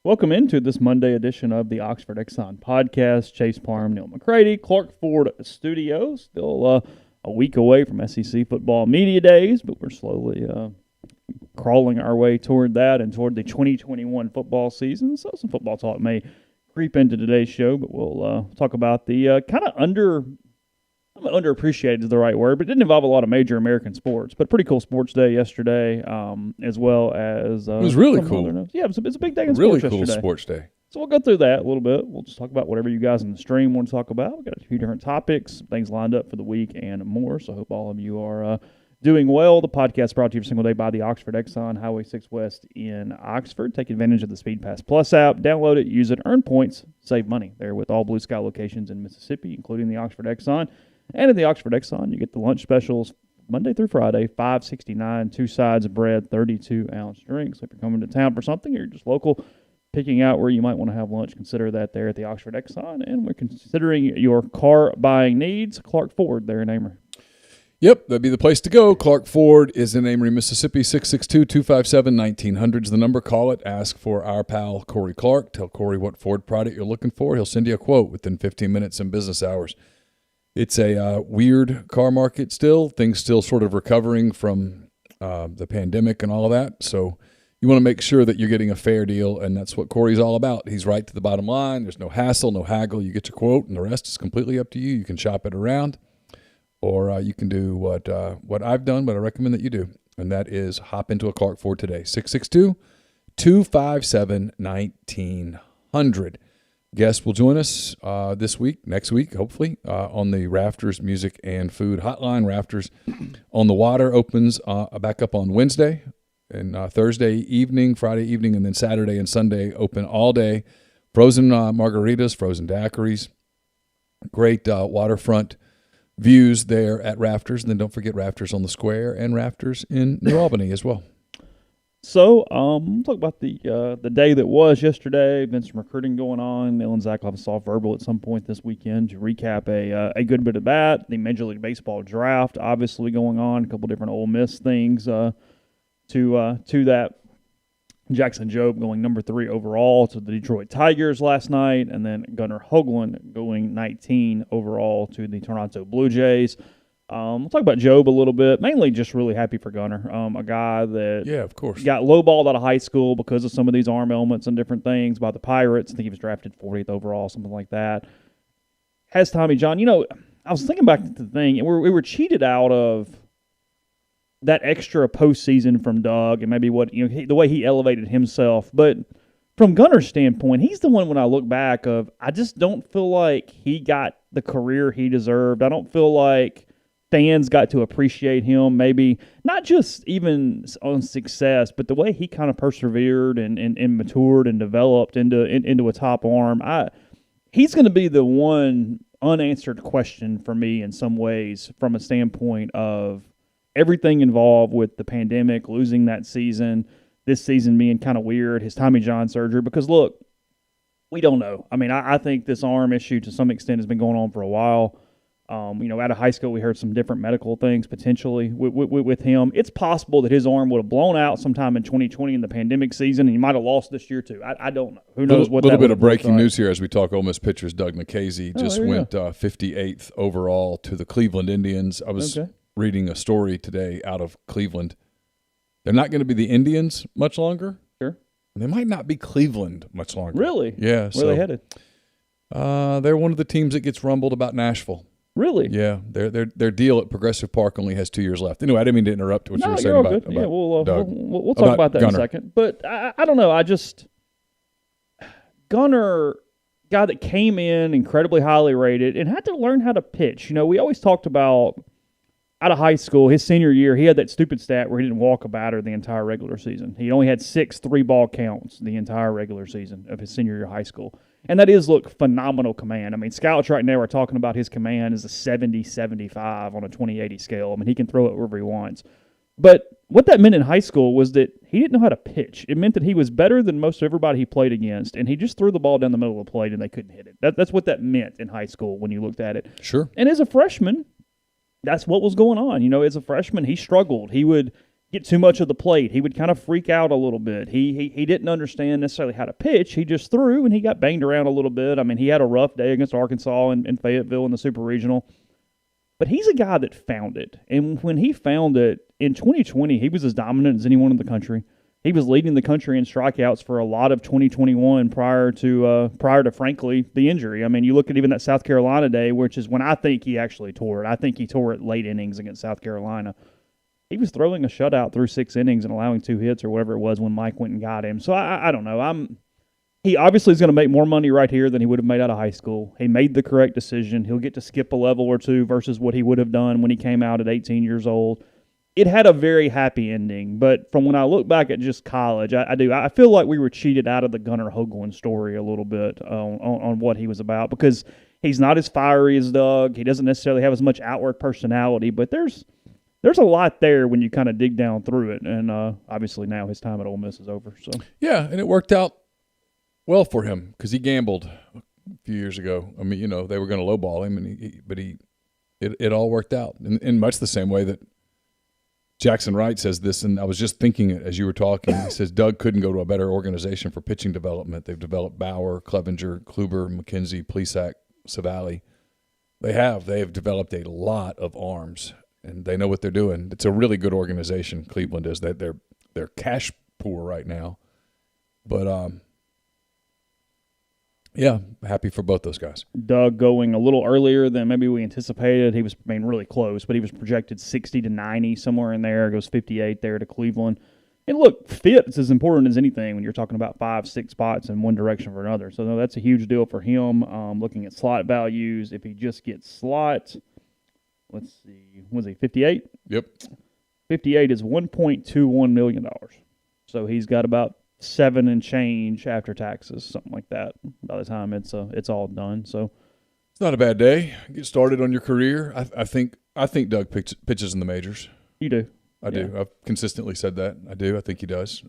Welcome into this Monday edition of the Oxford Exxon Podcast. Chase Parham, Neal, McCready, Clark Ford Studios. Still a week away from SEC football media days, but we're slowly crawling our way toward that and toward the 2021 football season. So some football talk may creep into today's show, but we'll talk about the kind of underappreciated is the right word, but it didn't involve a lot of major American sports. But pretty cool sports day yesterday, as well as it was really cool. Yeah, it's a big day in really sports cool yesterday. Sports day. So we'll go through that a little bit. We'll just talk about whatever you guys in the stream want to talk about. We've got a few different topics, things lined up for the week and more. So I hope all of you are doing well. The podcast is brought to you every single day by the Oxford Exxon, Highway 6 West in Oxford. Take advantage of the Speed Pass Plus app. Download it, use it, earn points, save money. There with all Blue Sky locations in Mississippi, including the Oxford Exxon. And at the Oxford Exxon, you get the lunch specials Monday through Friday, $5.69, 2 sides of bread, 32-ounce drinks. So if you're coming to town for something or you're just local, picking out where you might want to have lunch, consider that there at the Oxford Exxon. And we're considering your car buying needs. Clark Ford there in Amory. Yep, that'd be the place to go. Clark Ford is in Amory, Mississippi, 662-257-1900 is the number. Call it. Ask for our pal, Corey Clark. Tell Corey what Ford product you're looking for. He'll send you a quote within 15 minutes in business hours. It's a weird car market still. Things still sort of recovering from the pandemic and all of that. So you want to make sure that you're getting a fair deal, and that's what Corey's all about. He's right to the bottom line. There's no hassle, no haggle. You get your quote, and the rest is completely up to you. You can shop it around, or you can do what I've done, but I recommend that you do, and that is hop into a Clark Ford today, 662-257-1900. Guests will join us next week, hopefully, on the Rafters Music and Food Hotline. Rafters on the Water opens back up on Wednesday, and Thursday evening, Friday evening, and then Saturday and Sunday open all day. Frozen margaritas, frozen daiquiris, great waterfront views there at Rafters. And then don't forget Rafters on the Square and Rafters in New Albany as well. So, we'll talk about the day that was yesterday. Been some recruiting going on. Neal and Zach will have a soft verbal at some point this weekend to recap a good bit of that. The Major League Baseball draft obviously going on. A couple different Ole Miss things to that. Jackson Jobe going number 3 overall to the Detroit Tigers last night, and then Gunner Hoagland going 19 overall to the Toronto Blue Jays. We'll talk about Jobe a little bit. Mainly just really happy for Gunner, a guy that of course got lowballed out of high school because of some of these arm ailments and different things by the Pirates. I think he was drafted 40th overall, something like that. Has Tommy John. I was thinking back to the thing, and we were cheated out of that extra postseason from Doug and maybe the way he elevated himself. But from Gunner's standpoint, he's the one when I look back I just don't feel like he got the career he deserved. I don't feel like fans got to appreciate him, maybe not just even on success, but the way he kind of persevered and matured and developed into a top arm. He's going to be the one unanswered question for me in some ways from a standpoint of everything involved with the pandemic, losing that season, this season being kind of weird, his Tommy John surgery. Because, look, we don't know. I mean, I think this arm issue to some extent has been going on for a while. Out of high school, we heard some different medical things potentially with him. It's possible that his arm would have blown out sometime in 2020 in the pandemic season, and he might have lost this year too. I don't know. Who knows what that little bit of breaking news here as we talk Ole Miss pitchers. Doug Nikhazy just went 58th overall to the Cleveland Indians. I was reading a story today out of Cleveland. They're not going to be the Indians much longer. Sure. They might not be Cleveland much longer. Really? Yeah. Where are they headed? They're one of the teams that gets rumbled about Nashville. Really? Yeah, their deal at Progressive Park only has 2 years left. Anyway, I didn't mean to interrupt what you were saying about yeah, we'll talk about about that Gunner. in a second. But I don't know. Gunner, guy that came in incredibly highly rated and had to learn how to pitch. We always talked about out of high school, his senior year, he had that stupid stat where he didn't walk a batter the entire regular season. He only had 6 3-ball counts the entire regular season of his senior year of high school. And that is, phenomenal command. I mean, scouts right now are talking about his command as a 70-75 on a 20-80 scale. I mean, he can throw it wherever he wants. But what that meant in high school was that he didn't know how to pitch. It meant that he was better than most everybody he played against, and he just threw the ball down the middle of the plate and they couldn't hit it. That's what that meant in high school when you looked at it. Sure. And as a freshman, that's what was going on. As a freshman, he struggled. He would get too much of the plate. He would kind of freak out a little bit. He didn't understand necessarily how to pitch. He just threw, and he got banged around a little bit. I mean, he had a rough day against Arkansas and Fayetteville in the Super Regional. But he's a guy that found it. And when he found it, in 2020, he was as dominant as anyone in the country. He was leading the country in strikeouts for a lot of 2021 prior to frankly, the injury. I mean, you look at even that South Carolina day, which is when I think he actually tore it. I think he tore it late innings against South Carolina. He was throwing a shutout through 6 innings and allowing 2 hits or whatever it was when Mike went and got him. So I don't know. He obviously is going to make more money right here than he would have made out of high school. He made the correct decision. He'll get to skip a level or two versus what he would have done when he came out at 18 years old. It had a very happy ending, but from when I look back at just college, I feel like we were cheated out of the Gunner Hoagland story a little bit on what he was about, because he's not as fiery as Doug. He doesn't necessarily have as much outward personality, but there's a lot there when you kind of dig down through it, and obviously now his time at Ole Miss is over. So yeah, and it worked out well for him because he gambled a few years ago. I mean, they were going to lowball him, and it all worked out in much the same way that Jackson Wright says this, and I was just thinking it as you were talking. He says Doug couldn't go to a better organization for pitching development. They've developed Bauer, Clevenger, Kluber, McKenzie, Plesac, Savali. They have developed a lot of arms, and they know what they're doing. It's a really good organization. Cleveland is that they're cash poor right now, but yeah, happy for both those guys. Doug going a little earlier than maybe we anticipated. He was really close, but he was projected 60 to 90, somewhere in there. It goes 58 there to Cleveland. And look, fit's as important as anything when you're talking about 5-6 spots in one direction or another. So no, that's a huge deal for him. Looking at slot values, if he just gets slot, let's see, was he 58? Yep. 58 is $1.21 million. So he's got about 7 and change after taxes, something like that, by the time it's all done. So it's not a bad day. Get started on your career. I think Doug pitches in the majors. You do. I do. I've consistently said that. I do. I think he does.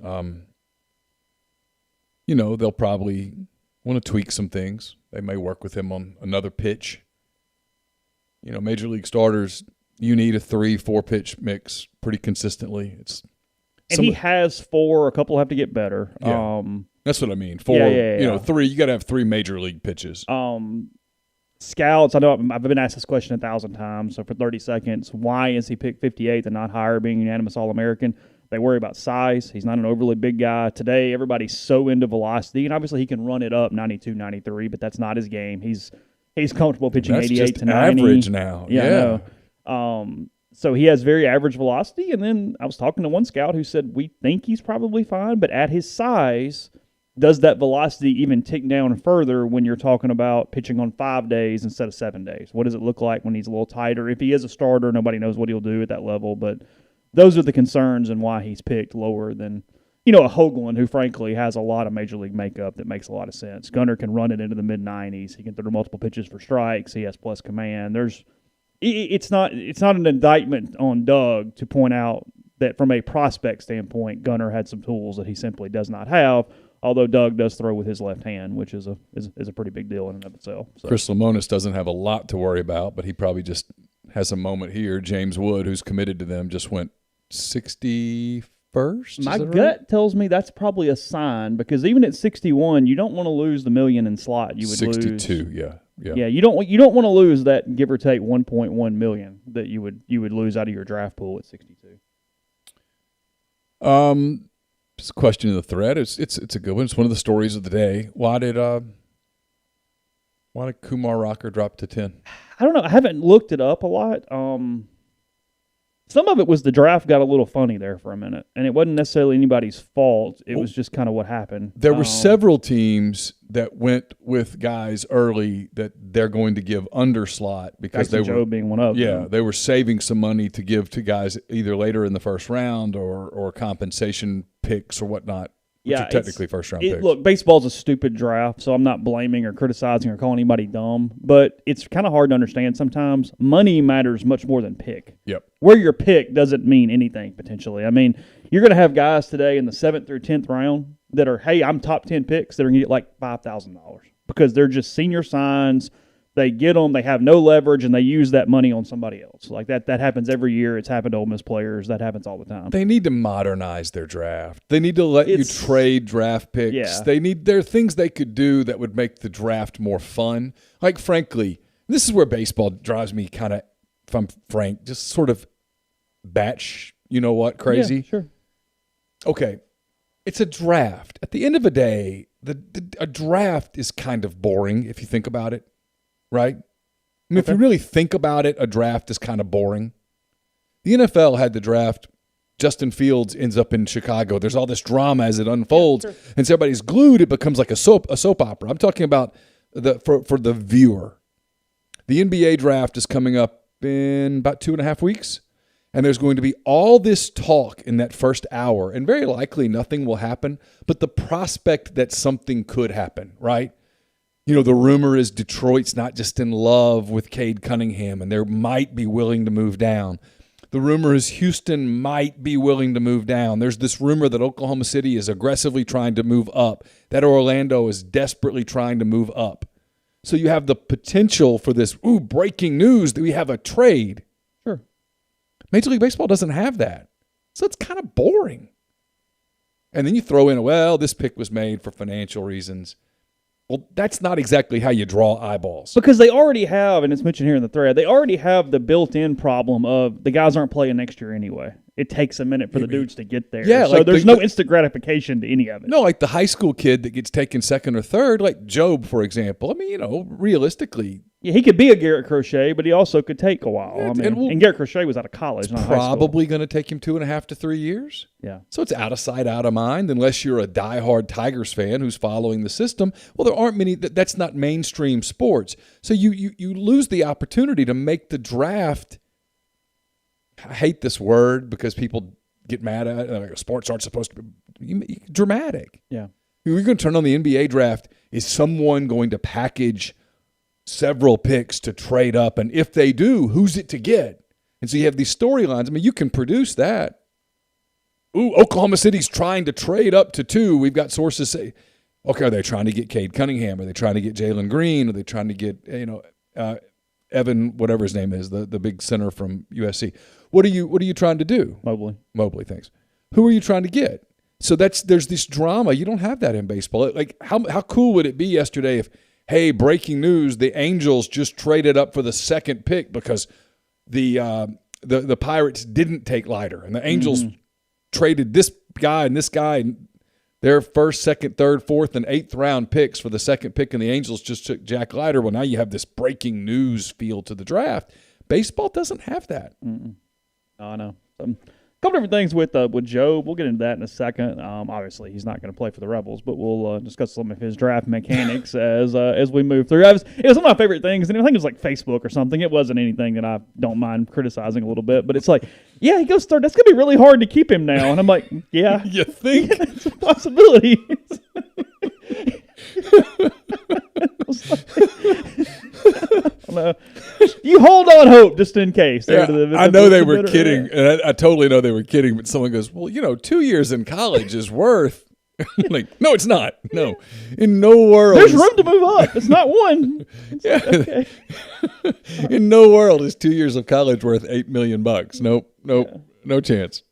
They'll probably want to tweak some things. They may work with him on another pitch. Major league starters, you need a 3-4 pitch mix pretty consistently. He has 4. A couple have to get better. Yeah. That's what I mean. 4. Yeah. 3. You got to have 3 major league pitches. Scouts, I know I've been asked this question 1,000 times. So for 30 seconds, why is he picked 58th and not higher, being unanimous All-American? They worry about size. He's not an overly big guy. Today, everybody's so into velocity, and obviously he can run it up 92, 93, but that's not his game. He's comfortable pitching 88 to 90. Average now. Yeah. So he has very average velocity, and then I was talking to one scout who said we think he's probably fine, but at his size, does that velocity even tick down further when you're talking about pitching on 5 days instead of 7 days? What does it look like when he's a little tighter? If he is a starter, nobody knows what he'll do at that level, but those are the concerns and why he's picked lower than, a Hoagland, who frankly has a lot of major league makeup that makes a lot of sense. Gunner can run it into the mid-90s. He can throw multiple pitches for strikes. He has plus command. It's not an indictment on Doug to point out that from a prospect standpoint, Gunner had some tools that he simply does not have, although Doug does throw with his left hand, which is a pretty big deal in and of itself. So. Chris Lemonis doesn't have a lot to worry about, but he probably just has a moment here. James Wood, who's committed to them, just went 61st. My gut tells me that's probably a sign, because even at 61, you don't want to lose the million in slot. You would 62, lose 62, yeah. Yeah, you don't want to lose that give or take 1.1 million that you would lose out of your draft pool at 62. It's a question in the thread. It's a good one. It's one of the stories of the day. Why did Kumar Rocker drop to 10? I don't know. I haven't looked it up a lot. Some of it was the draft got a little funny there for a minute, and it wasn't necessarily anybody's fault. It was just kind of what happened. There were several teams that went with guys early that they're going to give under slot because they were Jobe being one of them. Yeah, they were saving some money to give to guys either later in the first round or compensation picks or whatnot. Which are technically first-round picks. Look, baseball's a stupid draft, so I'm not blaming or criticizing or calling anybody dumb, but it's kind of hard to understand sometimes. Money matters much more than pick. Yep. Where your pick doesn't mean anything, potentially. I mean, you're going to have guys today in the 7th through 10th round that are, hey, I'm top 10 picks that are going to get like $5,000 because they're just senior signs. They get them, they have no leverage, and they use that money on somebody else. Like that happens every year. It's happened to Ole Miss players. That happens all the time. They need to modernize their draft. They need to let you trade draft picks. Yeah. There are things they could do that would make the draft more fun. Like, frankly, this is where baseball drives me kind of, if I'm frank, just sort of crazy. Yeah, sure. Okay, it's a draft. At the end of the day, a draft is kind of boring if you think about it. Right? I mean, If you really think about it, a draft is kind of boring. The NFL had the draft. Justin Fields ends up in Chicago. There's all this drama as it unfolds, and so everybody's glued. It becomes like a soap opera. I'm talking about for the viewer. The NBA draft is coming up in about 2.5 weeks, and there's going to be all this talk in that first hour, and very likely nothing will happen, but the prospect that something could happen, right? The rumor is Detroit's not just in love with Cade Cunningham, and they might be willing to move down. The rumor is Houston might be willing to move down. There's this rumor that Oklahoma City is aggressively trying to move up, that Orlando is desperately trying to move up. So you have the potential for this, breaking news that we have a trade. Sure. Major League Baseball doesn't have that. So it's kind of boring. And then you throw in, this pick was made for financial reasons. Well, that's not exactly how you draw eyeballs. Because they already have, and it's mentioned here in the thread, they already have the built-in problem of the guys aren't playing next year anyway. It takes a minute for the dudes to get there. Yeah, so there's no instant gratification to any of it. No, like the high school kid that gets taken second or third, like Jobe, for example. I mean, realistically. Yeah, he could be a Garrett Crochet, but he also could take a while. And Garrett Crochet was out of college, not high school. Probably going to take him 2.5 to 3 years. Yeah. So it's out of sight, out of mind, unless you're a diehard Tigers fan who's following the system. Well, there aren't many. That's not mainstream sports. So you lose the opportunity to make the draft. I hate this word because people get mad at it. Like, sports aren't supposed to be dramatic. Yeah. We're going to turn on the NBA draft. Is someone going to package several picks to trade up? And if they do, who's it to get? And so you have these storylines. I mean, you can produce that. Oklahoma City's trying to trade up to 2. We've got sources say, okay, are they trying to get Cade Cunningham? Are they trying to get Jalen Green? Are they trying to get, Evan, whatever his name is, the big center from USC? What are you trying to do? Mobley, thanks. Who are you trying to get? So there's this drama. You don't have that in baseball. Like how cool would it be yesterday if, hey, breaking news, the Angels just traded up for the second pick because the Pirates didn't take Leiter, and the Angels traded this guy and this guy, and their first, second, third, fourth, and eighth round picks for the second pick, and the Angels just took Jack Leiter. Well, now you have this breaking news feel to the draft. Baseball doesn't have that. I know. A couple different things with Jobe. We'll get into that in a second. Obviously, he's not going to play for the Rebels, but we'll discuss some of his draft mechanics as we move through. It was one of my favorite things, and I think it was like Facebook or something. It wasn't anything that I don't mind criticizing a little bit, but it's like, yeah, he goes third. That's going to be really hard to keep him now. And I'm like, yeah. You think? Yeah, it's a possibility. You hold on hope just in case. Yeah, I know they were kidding, and I totally know they were kidding, but someone goes, well, 2 years in college is worth. Like, no, it's not. No. In no world. There's room to move up. It's not one. Okay. In no world is 2 years of college worth $8 million. Nope. Yeah. No chance.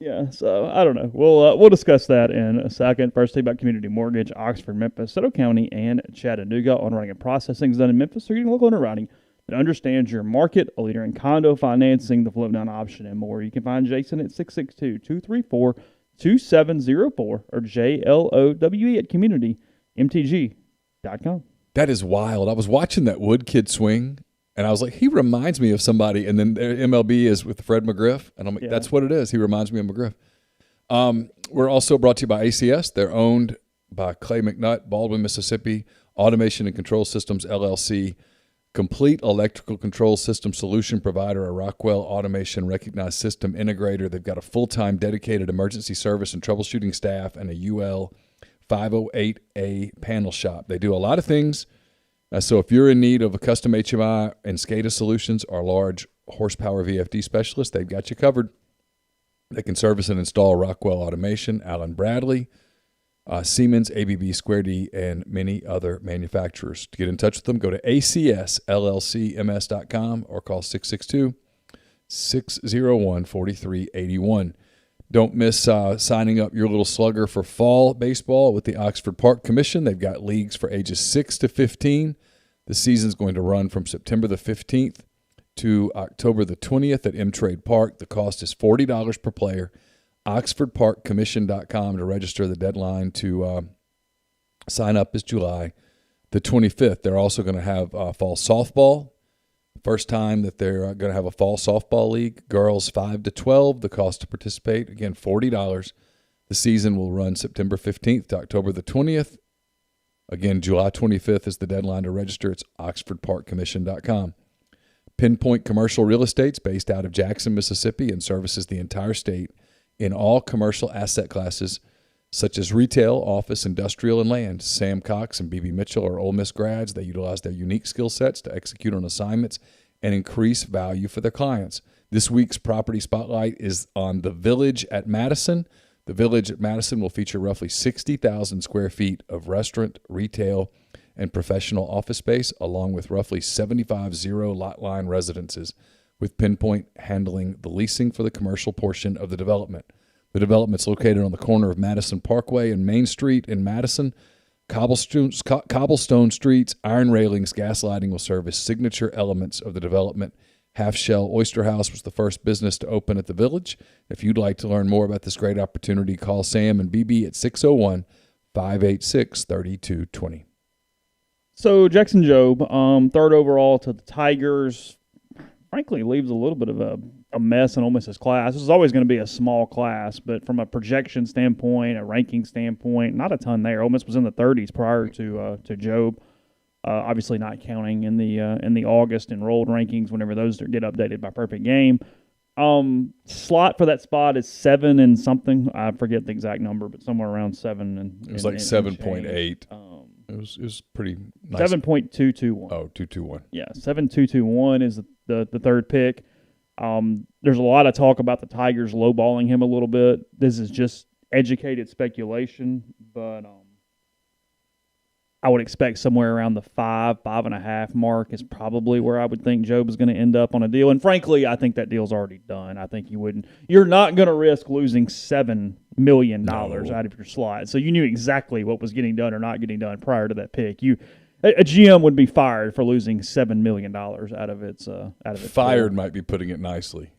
Yeah, so I don't know. We'll discuss that in a second. First, talk about Community Mortgage, Oxford, Memphis, Soto County, and Chattanooga. Underwriting and processing is done in Memphis. So you're getting local underwriting that understands your market, a leader in condo financing, the float down option, and more. You can find Jason at 662-234-2704 or JLOWE at communitymtg.com. That is wild. I was watching that Wood kid swing, and I was like, he reminds me of somebody. And then their MLB is with Fred McGriff. And I'm like, That's what it is. He reminds me of McGriff. We're also brought to you by ACS. They're owned by Clay McNutt, Baldwin, Mississippi, Automation and Control Systems, LLC, complete electrical control system solution provider, a Rockwell Automation recognized system integrator. They've got a full-time dedicated emergency service and troubleshooting staff and a UL 508A panel shop. They do a lot of things. So if you're in need of a custom HMI and SCADA solutions or large horsepower VFD specialist, they've got you covered. They can service and install Rockwell Automation, Allen Bradley. Siemens, ABB, Square D, and many other manufacturers. To get in touch with them, go to acsllcms.com or call 662-601-4381. Don't miss signing up your little slugger for fall baseball with the Oxford Park Commission. They've got leagues for ages 6 to 15. The season's going to run from September the 15th to October the 20th at M-Trade Park. The cost is $40 per player. OxfordParkCommission.com to register. The deadline to sign up is July the 25th. They're also going to have fall softball. First time that they're going to have a fall softball league. Girls 5 to 12. The cost to participate, again, $40. The season will run September 15th to October the 20th. Again, July 25th is the deadline to register. It's OxfordParkCommission.com. Pinpoint Commercial Real Estate's based out of Jackson, Mississippi, and services the entire state in all commercial asset classes, such as retail, office, industrial, and land. Sam Cox and B.B. Mitchell are Ole Miss grads. They utilize their unique skill sets to execute on assignments and increase value for their clients. This week's property spotlight is on the Village at Madison. The Village at Madison will feature roughly 60,000 square feet of restaurant, retail, and professional office space, along with roughly 75 zero-lot line residences, with Pinpoint handling the leasing for the commercial portion of the development. The development's located on the corner of Madison Parkway and Main Street in Madison. Cobblestone streets, iron railings, gas lighting will serve as signature elements of the development. Half Shell Oyster House was the first business to open at the Village. If you'd like to learn more about this great opportunity, call Sam and BB at 601-586-3220. So Jackson Jobe, third overall to the Tigers, frankly leaves a little bit of a mess in Ole Miss's class. This is always going to be a small class, but from a projection standpoint, a ranking standpoint, not a ton there. Ole Miss was in the 30s prior to Jobe. Obviously not counting in the August enrolled rankings whenever those get updated by Perfect Game. Slot for that spot is 7 and something. I forget the exact number, but somewhere around 7. It was like 7.8. It was pretty nice. 7.221. Oh, 221. Yeah, 7.221 is the third pick. There's a lot of talk about the Tigers lowballing him a little bit. This is just educated speculation, but I would expect somewhere around the 5.5 mark is probably where I would think Jobe is going to end up on a deal. And frankly, I think that deal's already done. I think you're not going to risk losing $7 million out of your slot. So you knew exactly what was getting done or not getting done prior to that pick. A GM would be fired for losing $7 million out of its fired might be putting it nicely.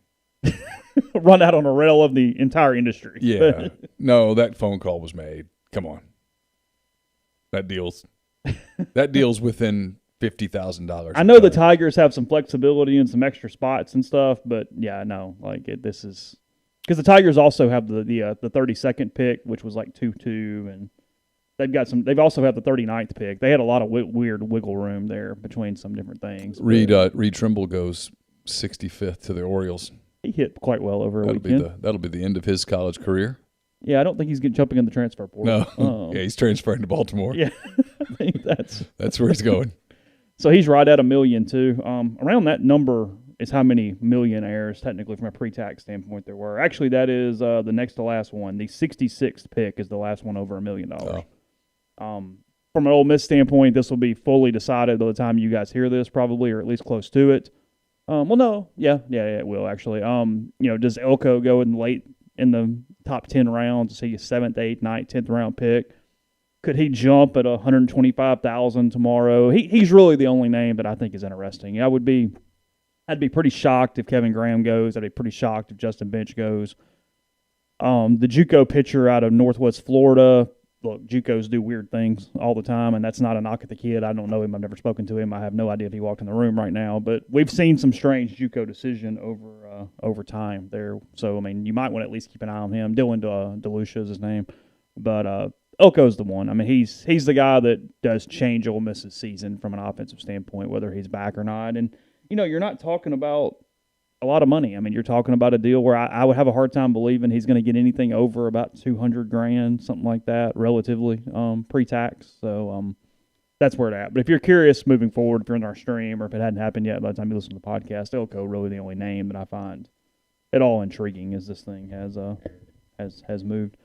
Run out on a rail of the entire industry. Yeah. No, that phone call was made. Come on. That deal's within $50,000. I know the Tigers have some flexibility and some extra spots and stuff, but yeah, no, this is because the Tigers also have the 32nd pick, which was like 2-2, and they've also have the 39th pick. They had a lot of weird wiggle room there between some different things. Reed Trimble goes 65th to the Orioles. He hit quite well over a weekend. That'll be the end of his college career. Yeah, I don't think he's jumping in the transfer portal. No, yeah, he's transferring to Baltimore. Yeah, I think that's where he's going. So he's right at $1 million too. Around that number is how many millionaires, technically from a pre-tax standpoint, there were. Actually, that is the next to last one. The 66th pick is the last one over $1 million. From an Ole Miss standpoint, this will be fully decided by the time you guys hear this, probably, or at least close to it. Well, no, yeah, it will actually. Does Elko go in the top 10 rounds? Is he a 7th, 8th, 9th, 10th round pick? Could he jump at $125,000 tomorrow? He's really the only name that I think is interesting. I'd be pretty shocked if Kevin Graham goes. I'd be pretty shocked if Justin Bench goes. The JUCO pitcher out of Northwest Florida. Look, JUCOs do weird things all the time, and that's not a knock at the kid. I don't know him. I've never spoken to him. I have no idea if he walked in the room right now. But we've seen some strange JUCO decision over time there. So, I mean, you might want to at least keep an eye on him. Dylan DeLucia is his name. But Elko's the one. I mean, he's the guy that does change Ole Miss's season from an offensive standpoint, whether he's back or not. And, you're not talking about a lot of money. I mean, you're talking about a deal where I would have a hard time believing he's going to get anything over about $200,000, something like that, relatively pre-tax. So that's where it's at. But if you're curious moving forward, if you're in our stream or if it hadn't happened yet by the time you listen to the podcast, Elko really the only name that I find at all intriguing as this thing has moved.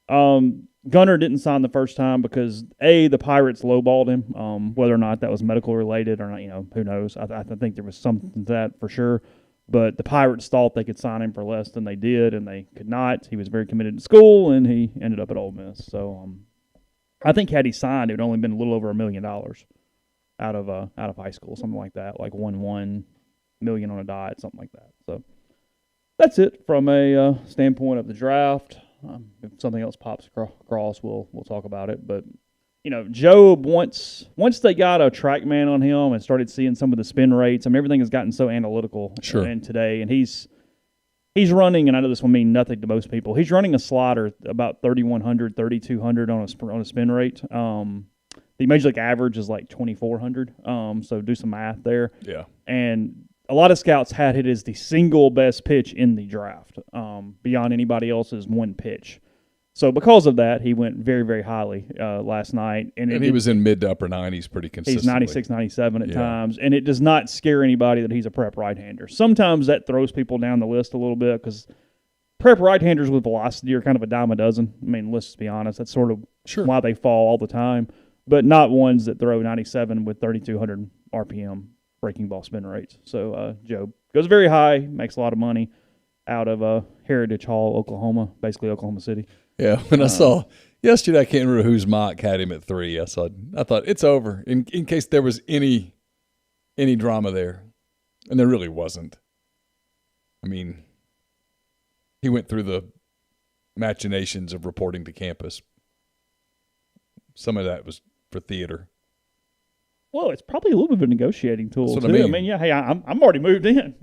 Gunner didn't sign the first time because the Pirates lowballed him. Whether or not that was medical related or not, who knows? I think there was something to that for sure. But the Pirates thought they could sign him for less than they did, and they could not. He was very committed to school, and he ended up at Ole Miss. So I think had he signed, it would only been a little over $1 million out of high school, something like that, like $1 million on a dot, something like that. So that's it from a standpoint of the draft. If something else pops across, we'll talk about it. But Jobe, once they got a TrackMan on him and started seeing some of the spin rates, everything has gotten so analytical. Sure. And today, and he's running, and I know this will mean nothing to most people. He's running a slider about 3,100, 3,200 on a spin rate. The Major League average is like 2,400. So do some math there. Yeah. And a lot of scouts had it as the single best pitch in the draft, beyond anybody else's one pitch. So because of that, he went very, very highly last night. And he was in mid to upper 90s pretty consistently. He's 96, 97 at times. And it does not scare anybody that he's a prep right-hander. Sometimes that throws people down the list a little bit because prep right-handers with velocity are kind of a dime a dozen. Let's be honest. That's sort of why they fall all the time. But not ones that throw 97 with 3,200 RPM breaking ball spin rates. So Jobe goes very high, makes a lot of money out of Heritage Hall, Oklahoma, basically Oklahoma City. Yeah, when I saw yesterday, I can't remember whose mock had him at 3. I thought it's over in case there was any drama there, and there really wasn't. He went through the machinations of reporting to campus. Some of that was for theater. Well, it's probably a little bit of a negotiating tool too. Hey, I'm already moved in.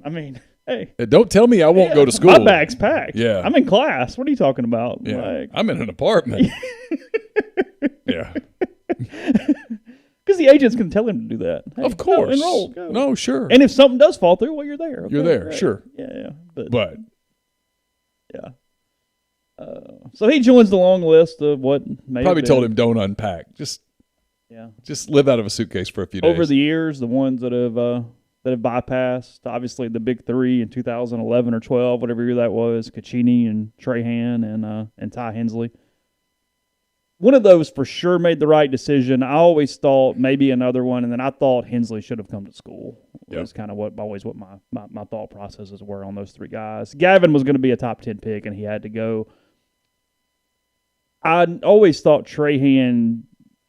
Hey. Don't tell me I won't go to school. My bag's packed. Yeah. I'm in class. What are you talking about? Yeah. I'm in an apartment. Yeah. Because the agent's going to tell him to do that. Hey, of course. Enroll. Go. No, sure. And if something does fall through, well, you're there. Okay, you're there, right. Sure. Yeah. But. Yeah. So he joins the long list of what may probably told him don't unpack. Just live out of a suitcase for a few days. Over the years, the ones that have bypassed, obviously the big three in 2011 or 12, whatever year that was, Caccini and Trahan and Ty Hensley. One of those for sure made the right decision. I always thought maybe another one, and then I thought Hensley should have come to school. Yep. Was kind of what my thought processes were on those three guys. Gavin was going to be a top 10 pick, and he had to go. I always thought Trahan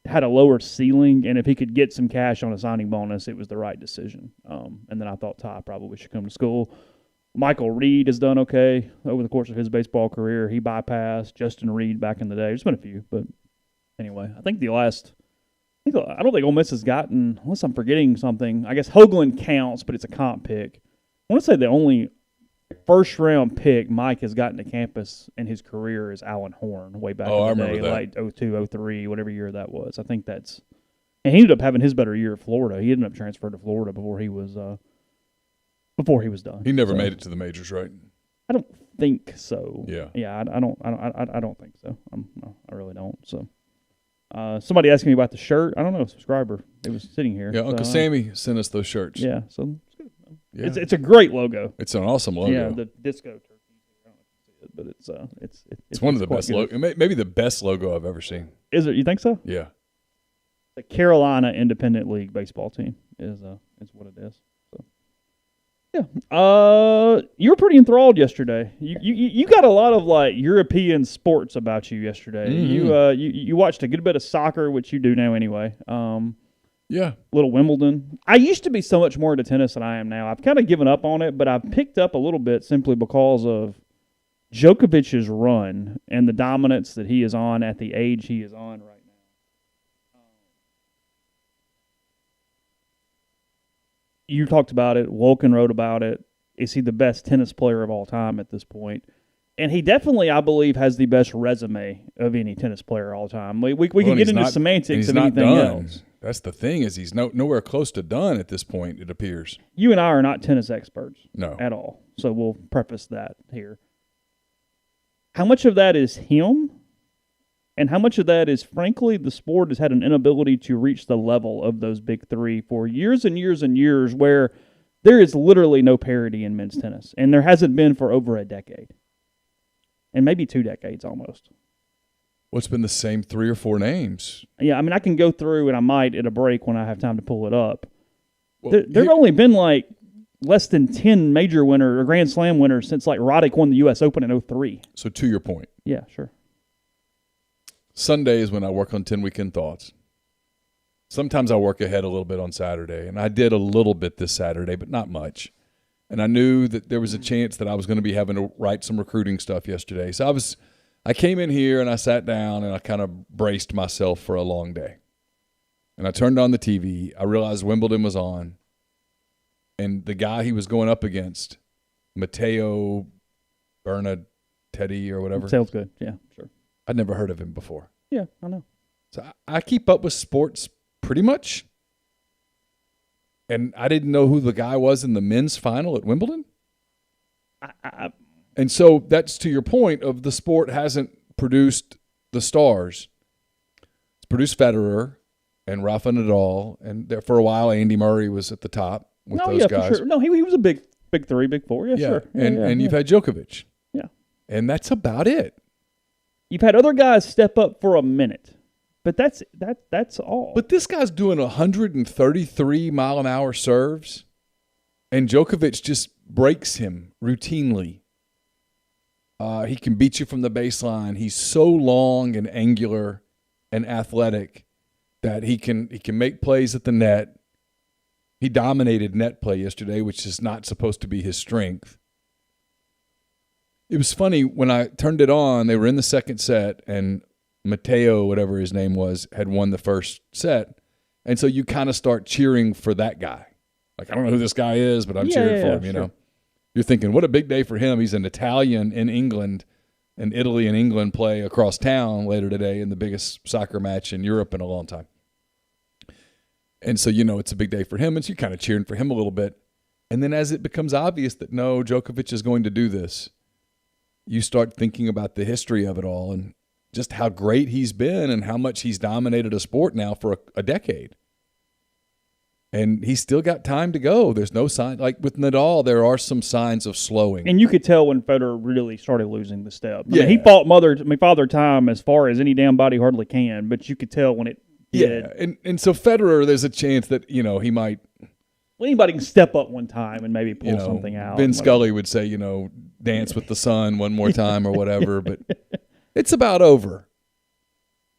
had a lower ceiling, and if he could get some cash on a signing bonus, it was the right decision. And then I thought Ty probably should come to school. Michael Reed has done okay over the course of his baseball career. He bypassed Justin Reed back in the day. There's been a few, but anyway, I don't think Ole Miss has gotten, unless I'm forgetting something, I guess Hoagland counts, but it's a comp pick. I want to say the only first-round pick Mike has gotten to campus in his career is Alan Horn way back in the day, like 02, 03, whatever year that was. I think that's – and he ended up having his better year at Florida. He ended up transferring to Florida before he was done. He never made it to the majors, right? I don't think so. Yeah. I don't think so. I really don't. So, somebody asked me about the shirt. I don't know, subscriber. It was sitting here. Yeah, Uncle Sammy sent us those shirts. Yeah, so it's a great logo. It's an awesome logo. Yeah, the disco turkey. I don't know if you see it, but it's one of the best logo. Maybe the best logo I've ever seen. Is it? You think so? Yeah. The Carolina Independent League baseball team is what it is. So. Yeah. You were pretty enthralled yesterday. You got a lot of like European sports about you yesterday. Mm-hmm. You watched a good bit of soccer, which you do now anyway. Yeah. Little Wimbledon. I used to be so much more into tennis than I am now. I've kind of given up on it, but I've picked up a little bit simply because of Djokovic's run and the dominance that he is on at the age he is on right now. You talked about it. Wolken wrote about it. Is he the best tennis player of all time at this point? And he definitely, I believe, has the best resume of any tennis player all time. We can get into semantics of anything else. That's the thing, is he's nowhere close to done at this point, it appears. You and I are not tennis experts. No. At all. So we'll preface that here. How much of that is him? And how much of that is, frankly, the sport has had an inability to reach the level of those big three for years and years and years, where there is literally no parity in men's tennis. And there hasn't been for over a decade. And maybe 2 decades almost. What's been the same 3 or 4 names? Yeah, I mean, I can go through, and I might at a break when I have time to pull it up. Well, There've only been like less than 10 major winners or Grand Slam winners since like Roddick won the U.S. Open in 03. So to your point. Yeah, sure. Sunday is when I work on 10 Weekend Thoughts. Sometimes I work ahead a little bit on Saturday, and I did a little bit this Saturday, but not much. And I knew that there was a chance that I was going to be having to write some recruiting stuff yesterday. So I came in here and I sat down and I kind of braced myself for a long day. And I turned on the TV. I realized Wimbledon was on. And the guy he was going up against, Matteo Bernatetti or whatever. Sounds good. Yeah, sure. I'd never heard of him before. Yeah, I know. So I keep up with sports pretty much. And I didn't know who the guy was in the men's final at Wimbledon. And so that's to your point of the sport hasn't produced the stars. It's produced Federer and Rafa Nadal, and there for a while Andy Murray was at the top with those guys. For sure. No, he was a big 3, big 4. Yeah, sure. Yeah, and you've had Djokovic. Yeah. And that's about it. You've had other guys step up for a minute. But that's all. But this guy's doing 133-mile-an-hour serves, and Djokovic just breaks him routinely. He can beat you from the baseline. He's so long and angular and athletic that he can make plays at the net. He dominated net play yesterday, which is not supposed to be his strength. It was funny, when I turned it on, they were in the second set, and Matteo, whatever his name was, had won the first set. And so you kind of start cheering for that guy. Like, I don't know who this guy is, but I'm cheering for him, you know. You're thinking, what a big day for him. He's an Italian in England, and Italy and England play across town later today in the biggest soccer match in Europe in a long time. And so, you know, it's a big day for him, and so you're kind of cheering for him a little bit. And then as it becomes obvious that, no, Djokovic is going to do this, you start thinking about the history of it all and just how great he's been and how much he's dominated a sport now for a decade. And he's still got time to go. There's no sign. Like with Nadal, there are some signs of slowing. And you could tell when Federer really started losing the step. I mean, he fought Father Time as far as any damn body hardly can, but you could tell when it did. Yeah, and so Federer, there's a chance that, you know, he might. Well, anybody can step up one time and maybe pull something out. Vin Scully would say, you know, dance with the sun one more time or whatever, but it's about over.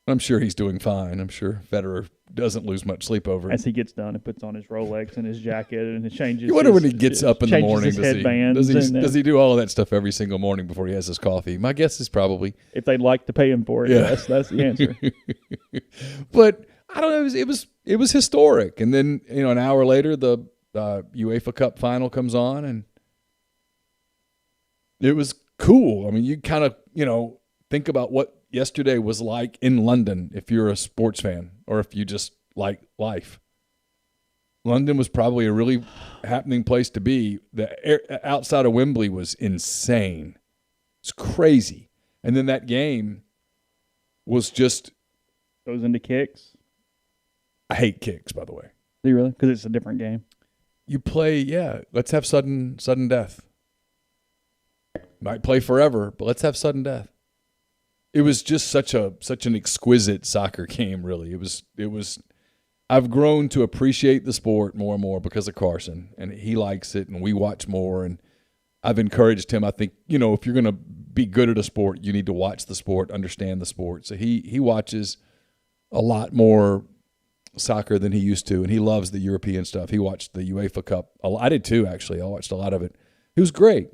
I'm sure he's doing fine. I'm sure Federer doesn't lose much sleep over it. As he gets done and puts on his Rolex and his jacket and it changes. You wonder when he gets up in the morning, does he do all of that stuff every single morning before he has his coffee? My guess is probably. If they'd like to pay him for it, yes, that's the answer. But I don't know. It was historic. And then, you know, an hour later, the UEFA Cup final comes on, and it was cool. I mean, you kind of, you know, think about what yesterday was like in London if you're a sports fan or if you just like life. London was probably a really happening place to be. The outside of Wembley was insane. It's crazy. And then that game was just goes into kicks. I hate kicks, by the way. Do you really? Because it's a different game. You play, let's have sudden death. Might play forever, but let's have sudden death. It was just such an exquisite soccer game, really. It was. I've grown to appreciate the sport more and more because of Carson, and he likes it, and we watch more. And I've encouraged him. I think, you know, if you're going to be good at a sport, you need to watch the sport, understand the sport. So he watches a lot more soccer than he used to, and he loves the European stuff. He watched the UEFA Cup. I did too, actually. I watched a lot of it. It was great.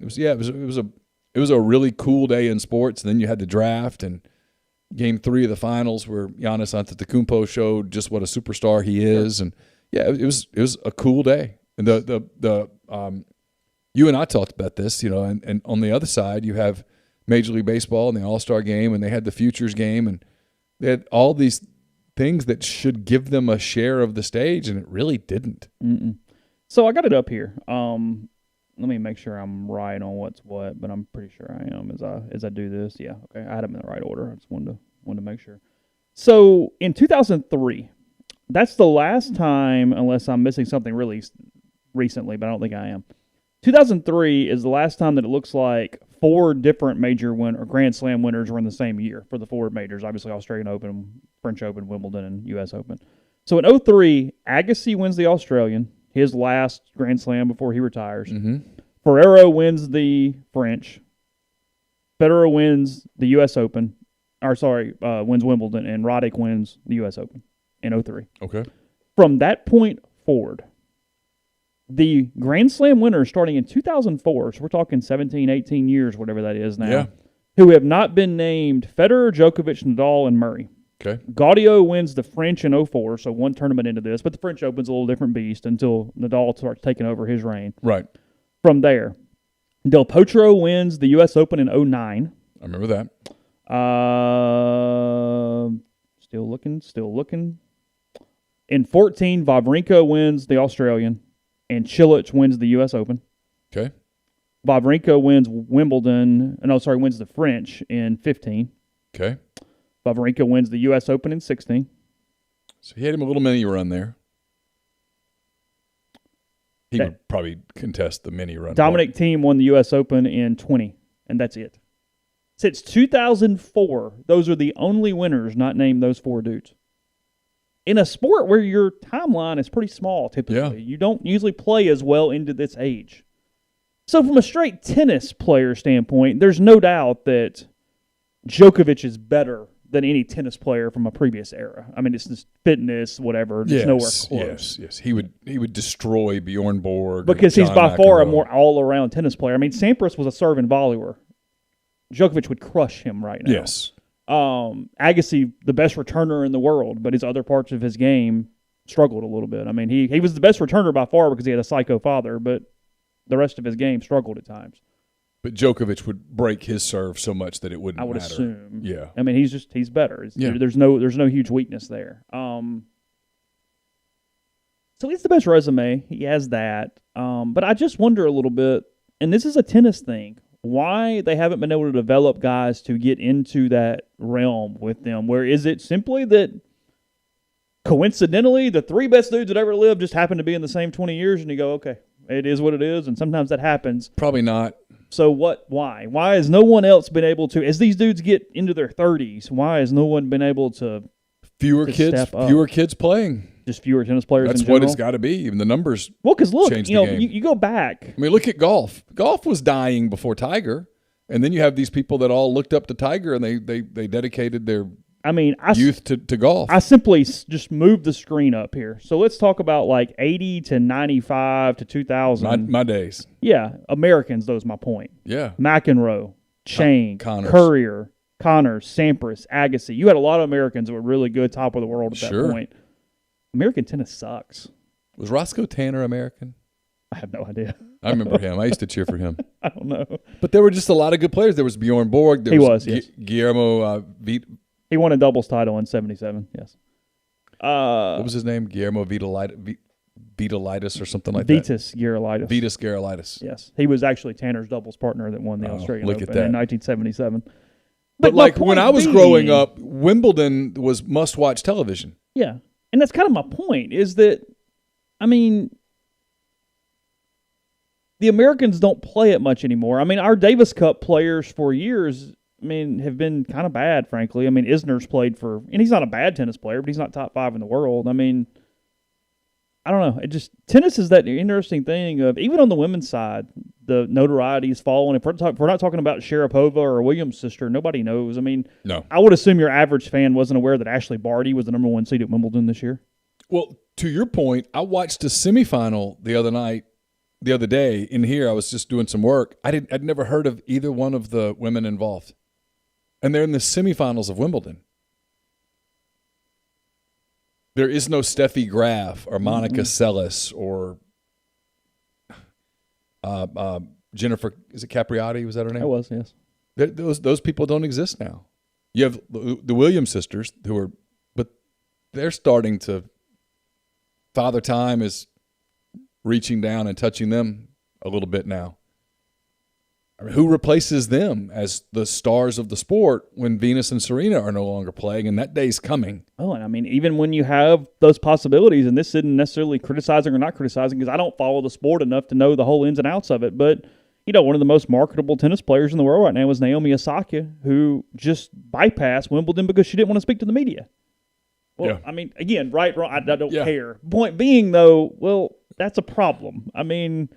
It was a really cool day in sports. And then you had the draft and Game 3 of the finals where Giannis Antetokounmpo showed just what a superstar he is. And it was a cool day. And you and I talked about this, you know, and on the other side you have Major League Baseball and the All-Star game, and they had the Futures game, and they had all these things that should give them a share of the stage, and it really didn't. Mm-mm. So I got it up here. Let me make sure I'm right on what's what, but I'm pretty sure I am as I do this. Yeah, okay. I had them in the right order. I just wanted to make sure. So in 2003, that's the last time, unless I'm missing something really recently, but I don't think I am. 2003 is the last time that it looks like 4 different major or Grand Slam winners were in the same year for the 4 majors. Obviously, Australian Open, French Open, Wimbledon, and U.S. Open. So in 2003, Agassi wins the Australian, his last Grand Slam before he retires. Mm-hmm. Ferrero wins the French. Federer wins the U.S. Open. Wins Wimbledon, and Roddick wins the U.S. Open in 2003. Okay. From that point forward, the Grand Slam winners starting in 2004, so we're talking 17, 18 years, whatever that is now, who have not been named Federer, Djokovic, Nadal, and Murray. Okay. Gaudio wins the French in 2004, so one tournament into this, but the French Open's a little different beast until Nadal starts taking over his reign. Right. From there, Del Potro wins the U.S. Open in 2009. I remember that. Still looking. In 2014, Wawrinka wins the Australian, and Cilic wins the U.S. Open. Okay. Wawrinka wins wins the French in 2015. Okay. Wawrinka wins the U.S. Open in 2016. So he had him a little mini run there. He would probably contest the mini run. Dominic Thiem won the U.S. Open in 20, and that's it. Since 2004, those are the only winners not named those 4 dudes. In a sport where your timeline is pretty small, typically, you don't usually play as well into this age. So from a straight tennis player standpoint, there's no doubt that Djokovic is better than any tennis player from a previous era. I mean, it's just fitness, whatever. It's nowhere close. Yes. He would destroy Bjorn Borg because he's by far a more all-around tennis player. I mean, Sampras was a serve and volleyer. Djokovic would crush him right now. Yes. Agassi, the best returner in the world, but his other parts of his game struggled a little bit. I mean, he was the best returner by far because he had a psycho father, but the rest of his game struggled at times. But Djokovic would break his serve so much that it wouldn't matter. I would assume. Yeah. I mean, he's better. There's no huge weakness there. So he's the best resume. He has that. But I just wonder a little bit, and this is a tennis thing, why they haven't been able to develop guys to get into that realm with them. Where is it simply that coincidentally the 3 best dudes that ever lived just happen to be in the same 20 years, and you go, okay, it is what it is, and sometimes that happens. Probably not. So why? Why has no one else been able to, as these dudes get into their 30s, why has no one been able to Fewer kids playing. Just fewer tennis players That's in general? what it's got to be. Even the numbers because look, change the game. You go back. I mean, look at golf. Golf was dying before Tiger, and then you have these people that all looked up to Tiger, and they dedicated their youth to golf. I simply just moved the screen up here. So let's talk about like 80 to 95 to 2000. My days. Yeah, Americans, that was my point. Yeah. McEnroe, Chang, Connors. Courier, Connors, Sampras, Agassi. You had a lot of Americans that were really good, top of the world at that point. American tennis sucks. Was Roscoe Tanner American? I have no idea. I remember him. I used to cheer for him. I don't know. But there were just a lot of good players. There was Bjorn Borg. There was Guillermo He won a doubles title in 77, yes. What was his name? Guillermo Vitalitis or something like Vitas Gerulaitis. Vitas Gerulaitis. Yes. He was actually Tanner's doubles partner that won the Australian Open in 1977. But like when I was growing up, Wimbledon was must-watch television. Yeah. And that's kind of my point, is that, I mean, the Americans don't play it much anymore. I mean, our Davis Cup players for years, have been kind of bad, frankly. I mean, Isner's played and he's not a bad tennis player, but he's not top 5 in the world. I mean, I don't know. Tennis is that interesting thing of, even on the women's side, the notoriety is falling. If we're not talking about Sharapova or Williams' sister, nobody knows. I mean, no. I would assume your average fan wasn't aware that Ashley Barty was the number 1 seed at Wimbledon this year. Well, to your point, I watched a semifinal the other day in here. I was just doing some work. I'd never heard of either one of the women involved. And they're in the semifinals of Wimbledon. There is no Steffi Graf or Monica Seles or Jennifer, is it Capriati? Was that her name? It was, yes. Those people don't exist now. You have the Williams sisters but they're starting to, Father Time is reaching down and touching them a little bit now. I mean, who replaces them as the stars of the sport when Venus and Serena are no longer playing, and that day's coming? Oh, and I mean, even when you have those possibilities, and this isn't necessarily criticizing or not criticizing, because I don't follow the sport enough to know the whole ins and outs of it, but, one of the most marketable tennis players in the world right now is Naomi Osaka, who just bypassed Wimbledon because she didn't want to speak to the media. Well, Yeah. I mean, again, right, wrong, I don't Yeah. care. Point being, though, well, that's a problem. I mean,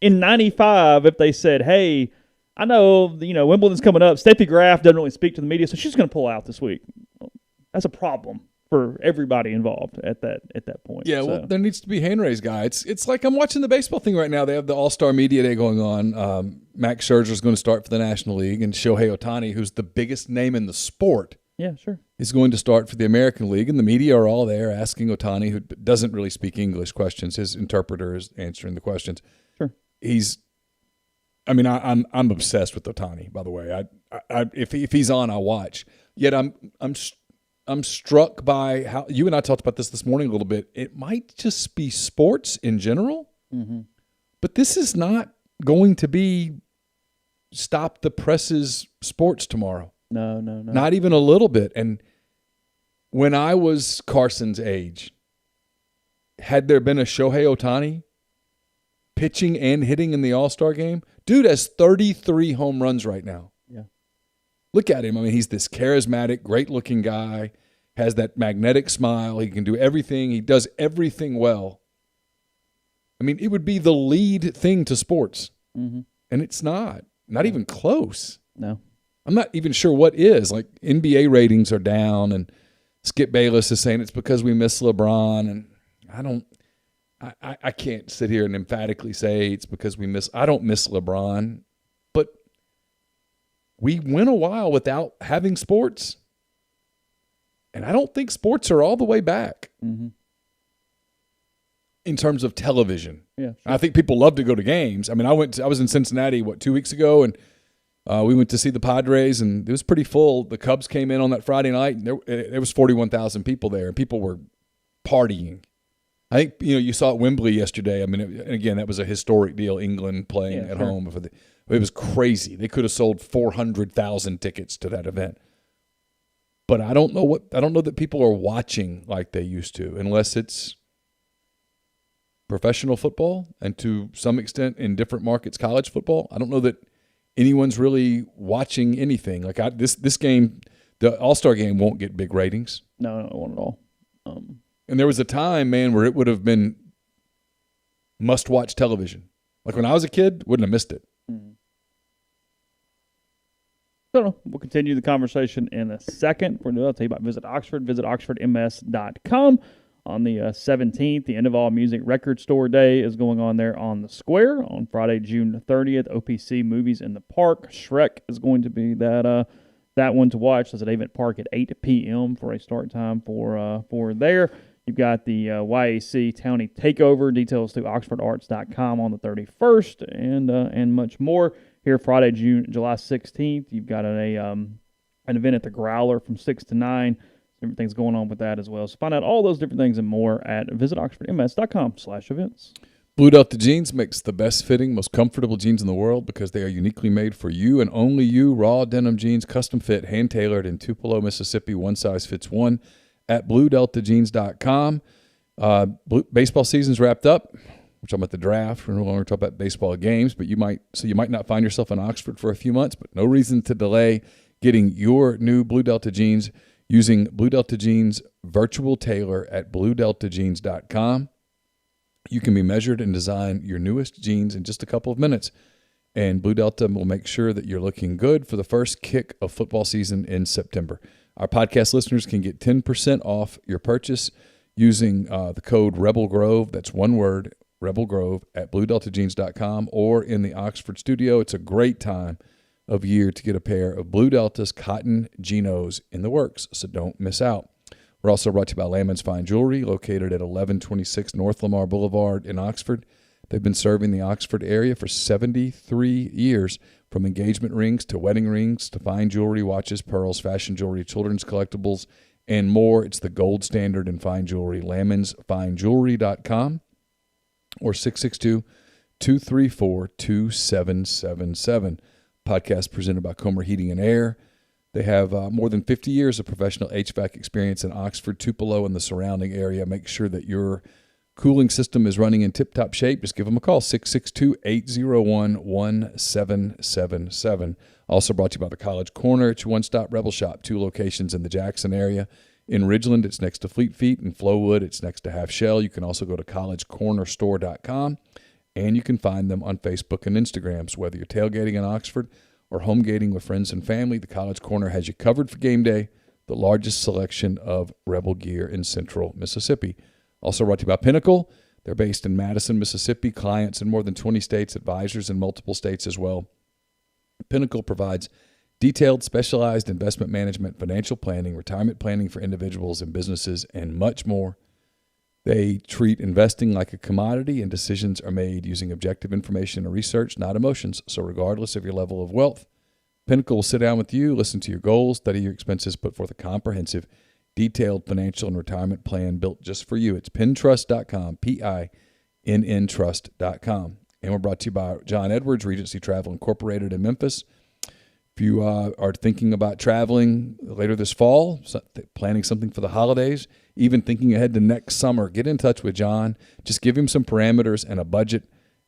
in 95, if they said, hey, I know, Wimbledon's coming up, Steffi Graf doesn't really speak to the media, so she's going to pull out this week. Well, that's a problem for everybody involved at that point. Yeah, well, there needs to be hand-raised guy. It's like I'm watching the baseball thing right now. They have the All-Star Media Day going on. Max Scherzer's going to start for the National League, and Shohei Ohtani, who's the biggest name in the sport, yeah, sure, is going to start for the American League, and the media are all there asking Ohtani, who doesn't really speak English, questions. His interpreter is answering the questions. Sure. I'm obsessed with Ohtani, by the way. If he's on, I'll watch. Yet I'm struck by how you and I talked about this morning a little bit. It might just be sports in general, but this is not going to be stop the press's sports tomorrow. No. Not even a little bit. And when I was Carson's age, had there been a Shohei Ohtani pitching and hitting in the All-Star game, dude has 33 home runs right now. Yeah. Look at him. I mean, he's this charismatic, great-looking guy, has that magnetic smile. He can do everything. He does everything well. I mean, it would be the lead thing to sports, and it's not even close. No. I'm not even sure what is. Like, NBA ratings are down, and Skip Bayless is saying it's because we miss LeBron, and I can't sit here and emphatically say it's because I don't miss LeBron, but we went a while without having sports, and I don't think sports are all the way back in terms of television. Yeah, sure. I think people love to go to games. I mean, I was in Cincinnati, 2 weeks ago, and we went to see the Padres, and it was pretty full. The Cubs came in on that Friday night, and there was 41,000 people there, and people were partying. I think you saw at Wembley yesterday. I mean, again, that was a historic deal. England playing at home. It was crazy. They could have sold 400,000 tickets to that event. But I don't know that people are watching like they used to, unless it's professional football and to some extent in different markets, college football. I don't know that anyone's really watching anything. Like this game, the All-Star game won't get big ratings. No, it won't at all. And there was a time, man, where it would have been must-watch television. Like when I was a kid, wouldn't have missed it. So we'll continue the conversation in a second. I'll tell you about Visit Oxford. Visit oxfordms.com. On the 17th, the End of All Music Record Store Day is going on there on the Square. On Friday, June 30th, OPC Movies in the Park. Shrek is going to be that one to watch. That's at Avent Park at 8 p.m. for a start time for there. You've got the YAC Townie Takeover. Details through oxfordarts.com on the 31st and much more. Here Friday, July 16th, you've got an event at the Growler from 6 to 9. Everything's going on with that as well. So find out all those different things and more at visitoxfordms.com/events. Blue Delta Jeans makes the best fitting, most comfortable jeans in the world because they are uniquely made for you and only you. Raw denim jeans, custom fit, hand tailored in Tupelo, Mississippi. One size fits one at bluedeltajeans.com. Baseball season's wrapped up. We're talking about the draft. We're no longer talking about baseball games, but you might not find yourself in Oxford for a few months, but no reason to delay getting your new Blue Delta jeans using Blue Delta Jeans Virtual Tailor at bluedeltajeans.com. You can be measured and design your newest jeans in just a couple of minutes, and Blue Delta will make sure that you're looking good for the first kick of football season in September. Our podcast listeners can get 10% off your purchase using the code Rebel Grove. That's one word, Rebel Grove, at bluedeltajeans.com or in the Oxford studio. It's a great time of year to get a pair of Blue Delta's cotton Genos in the works, so don't miss out. We're also brought to you by Lamon's Fine Jewelry, located at 1126 North Lamar Boulevard in Oxford. They've been serving the Oxford area for 73 years, from engagement rings to wedding rings to fine jewelry, watches, pearls, fashion jewelry, children's collectibles, and more. It's the gold standard in fine jewelry. LamonsFineJewelry.com or 662-234-2777. Podcast presented by Comer Heating and Air. They have more than 50 years of professional HVAC experience in Oxford, Tupelo, and the surrounding area. Make sure that your cooling system is running in tip-top shape, just give them a call, 662-801-1777. Also brought to you by the College Corner. It's your one-stop Rebel Shop, 2 locations in the Jackson area. In Ridgeland, it's next to Fleet Feet. In Flowood, it's next to Half Shell. You can also go to collegecornerstore.com, and you can find them on Facebook and Instagram. So whether you're tailgating in Oxford or home gating with friends and family, the College Corner has you covered for game day, the largest selection of Rebel gear in central Mississippi. Also brought to you by Pinnacle. They're based in Madison, Mississippi. Clients in more than 20 states, advisors in multiple states as well. Pinnacle provides detailed, specialized investment management, financial planning, retirement planning for individuals and businesses, and much more. They treat investing like a commodity, and decisions are made using objective information and research, not emotions. So regardless of your level of wealth, Pinnacle will sit down with you, listen to your goals, study your expenses, put forth a comprehensive, detailed financial and retirement plan built just for you. It's pintrust.com, P-I-N-N trust.com. And we're brought to you by John Edwards, Regency Travel Incorporated in Memphis. If you are thinking about traveling later this fall, planning something for the holidays, even thinking ahead to next summer, get in touch with John. Just give him some parameters and a budget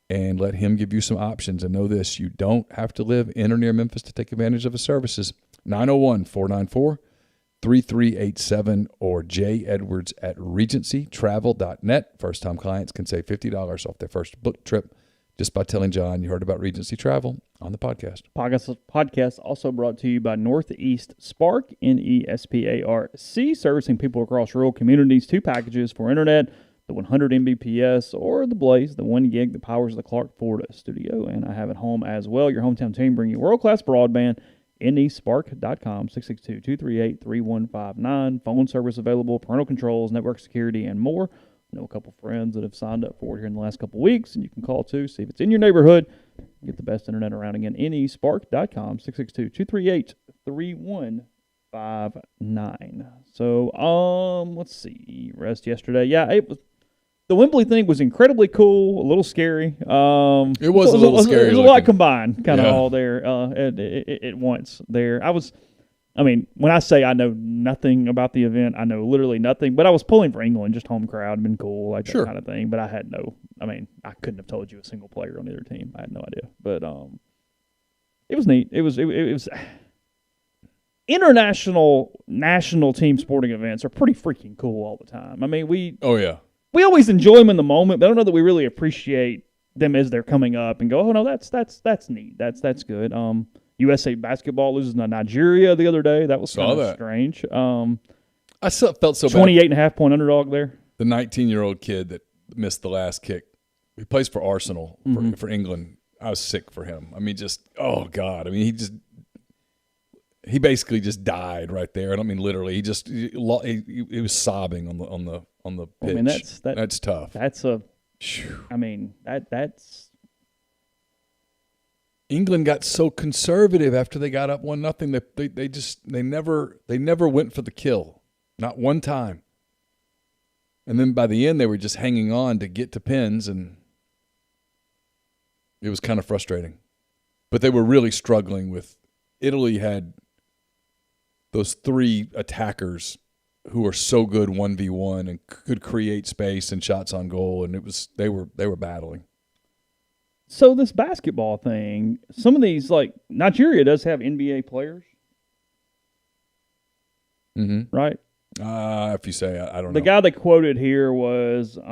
and let him give you some options. And know this, you don't have to live in or near Memphis to take advantage of his services. 901-494-3387 or jedwards@regencytravel.net. First-time clients can save $50 off their first book trip just by telling John you heard about Regency Travel on the podcast. Podcast also brought to you by Northeast Spark, NESPARC, servicing people across rural communities. 2 packages for internet, the 100 Mbps or the Blaze, the 1 gig that powers the Clark Ford studio. And I have at home as well. Your hometown team bring you world-class broadband. nespark.com, 662-238-3159. Phone service available, parental controls, network security, and more. I know a couple friends that have signed up for it here in the last couple weeks, and you can call too, see if it's in your neighborhood. Get the best internet around. Again, nespark.com, 662-238-3159. So, let's see. Rest yesterday. Yeah, it was. The Wembley thing was incredibly cool, a little scary. It was a little scary. It was a lot combined, kind of all there at once. There, when I say I know nothing about the event, I know literally nothing. But I was pulling for England, just home crowd, been cool, like that kind of thing. But I had I couldn't have told you a single player on either team. I had no idea. But it was neat. It was international, national team sporting events are pretty freaking cool all the time. We always enjoy them in the moment, but I don't know that we really appreciate them as they're coming up and go, oh no, that's neat, that's good. USA basketball loses to Nigeria the other day. That was kind of strange. I felt so bad. 28.5 point underdog there. The 19-year-old kid that missed the last kick. He plays for Arsenal for England. I was sick for him. Oh God. He basically just died right there. I don't mean literally. He was sobbing on the pitch. That's tough. That's England got so conservative after they got up 1-0. They never went for the kill, not one time. And then by the end, they were just hanging on to get to pins, and it was kind of frustrating. But they were really struggling with. Italy had those 3 attackers who are so good 1v1 and could create space and shots on goal, and they were battling. So this basketball thing, some of these, like Nigeria does have NBA players, right? If you say, I don't know. The guy they quoted here was, let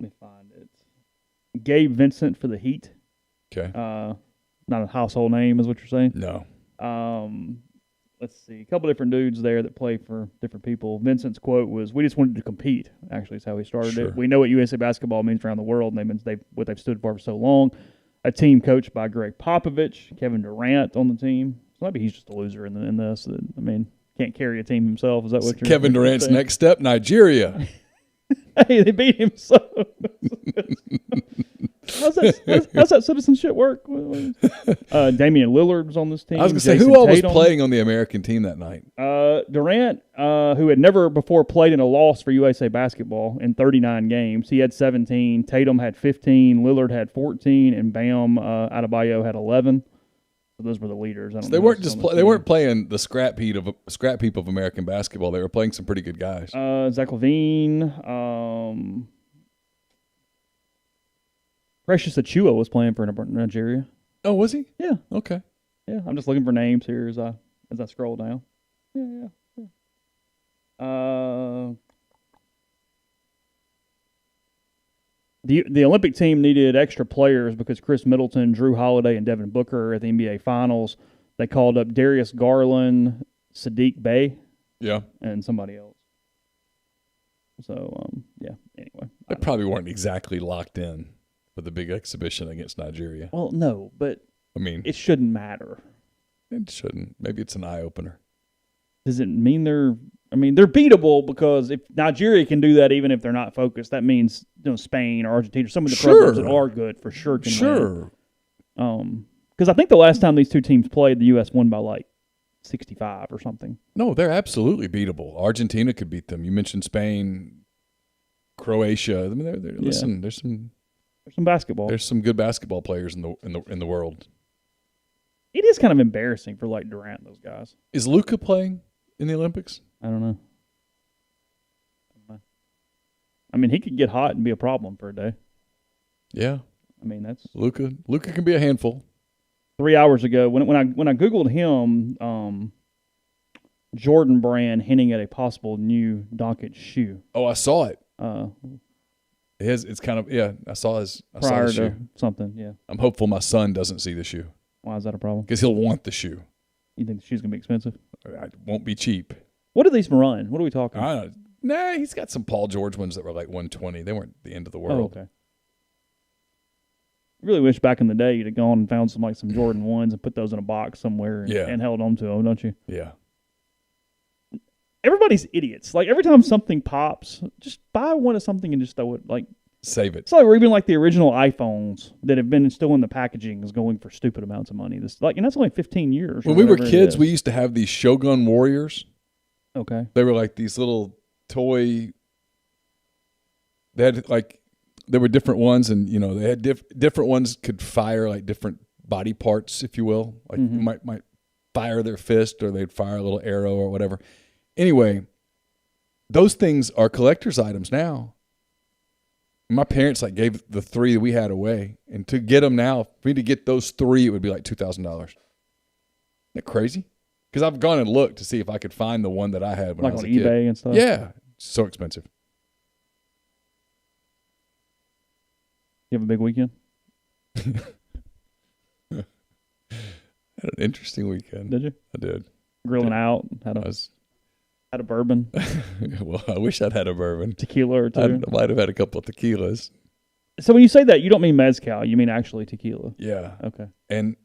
me find it, Gabe Vincent for the Heat. Okay. Not a household name is what you're saying? No. Let's see, a couple different dudes there that play for different people. Vincent's quote was, "We just wanted to compete." Actually, is how he started it. We know what USA basketball means around the world, and what they've stood for so long. A team coached by Greg Popovich, Kevin Durant on the team. So maybe he's just a loser in this. Can't carry a team himself. Is that what you're Kevin Durant's saying? Next step, Nigeria. Hey, they beat him so. How's that citizenship work? Damian Lillard was on this team. I was going to say, who all was playing on the American team that night? Durant, who had never before played in a loss for USA basketball in 39 games. He had 17. Tatum had 15. Lillard had 14. And Bam Adebayo had 11. So those were the leaders. I don't So know they who weren't else was just on the they team. weren't playing the scrap heap of American basketball. They were playing some pretty good guys. Zach LaVine. Precious Achua was playing for Nigeria. Oh, was he? Yeah. Okay. Yeah, I'm just looking for names here as I scroll down. Yeah. The Olympic team needed extra players because Chris Middleton, Drew Holiday, and Devin Booker at the NBA Finals. They called up Darius Garland, Sadiq Bey, Yeah. and somebody else. So, anyway. They probably weren't exactly locked in for the big exhibition against Nigeria. Well, no, but I mean, it shouldn't matter. it shouldn't. Maybe it's an eye-opener. Does it mean they're beatable? Because if Nigeria can do that, even if they're not focused, that means Spain or Argentina or some of the programs that are good for sure can win. Because I think the last time these two teams played, the U.S. won by like 65 or something. No, they're absolutely beatable. Argentina could beat them. You mentioned Spain, Croatia. I mean, listen, there's some basketball. There's some good basketball players in the world. It is kind of embarrassing for like Durant, those guys. Is Luka playing in the Olympics? I don't know. I mean, he could get hot and be a problem for a day. Yeah. I mean, that's Luka can be a handful. 3 hours ago, when I Googled him, Jordan Brand hinting at a possible new Doncic shoe. Oh, I saw it. It's kind of I saw his prior shoe. to something. Yeah. I'm hopeful my son doesn't see the shoe. Why is that a problem? Because he'll want the shoe. You think the shoe's gonna be expensive? It won't be cheap. What are these run? What are we talking? I don't know. Nah, he's got some Paul George ones that were like 120. They weren't the end of the world. Oh, okay. I really wish back in the day you'd have gone and found some Jordan 1s and put those in a box somewhere and held on to them, don't you? Yeah. Everybody's idiots. Like, every time something pops, just buy one of something and just throw it. Like, save it. It's like, or even like the original iPhones that have been still in the packaging is going for stupid amounts of money. And that's only 15 years. When we were kids, we used to have these Shogun Warriors. Okay. They were like these little toy. They had like, there were different ones, and they had different ones could fire like different body parts, if you will. Like might fire their fist, or they'd fire a little arrow or whatever. Anyway, those things are collector's items now. My parents gave the 3 that we had away, and to get them now, for me to get those 3, it would be like $2,000. Isn't that crazy? Because I've gone and looked to see if I could find the one that I had when I was a kid. Like on eBay and stuff? Yeah. It's so expensive. You have a big weekend? Had an interesting weekend. Did you? I did. Grilling out? Had a bourbon? Well, I wish I'd had a bourbon. Tequila or two? I might have had a couple of tequilas. So when you say that, you don't mean mezcal. You mean actually tequila. Yeah. Okay. And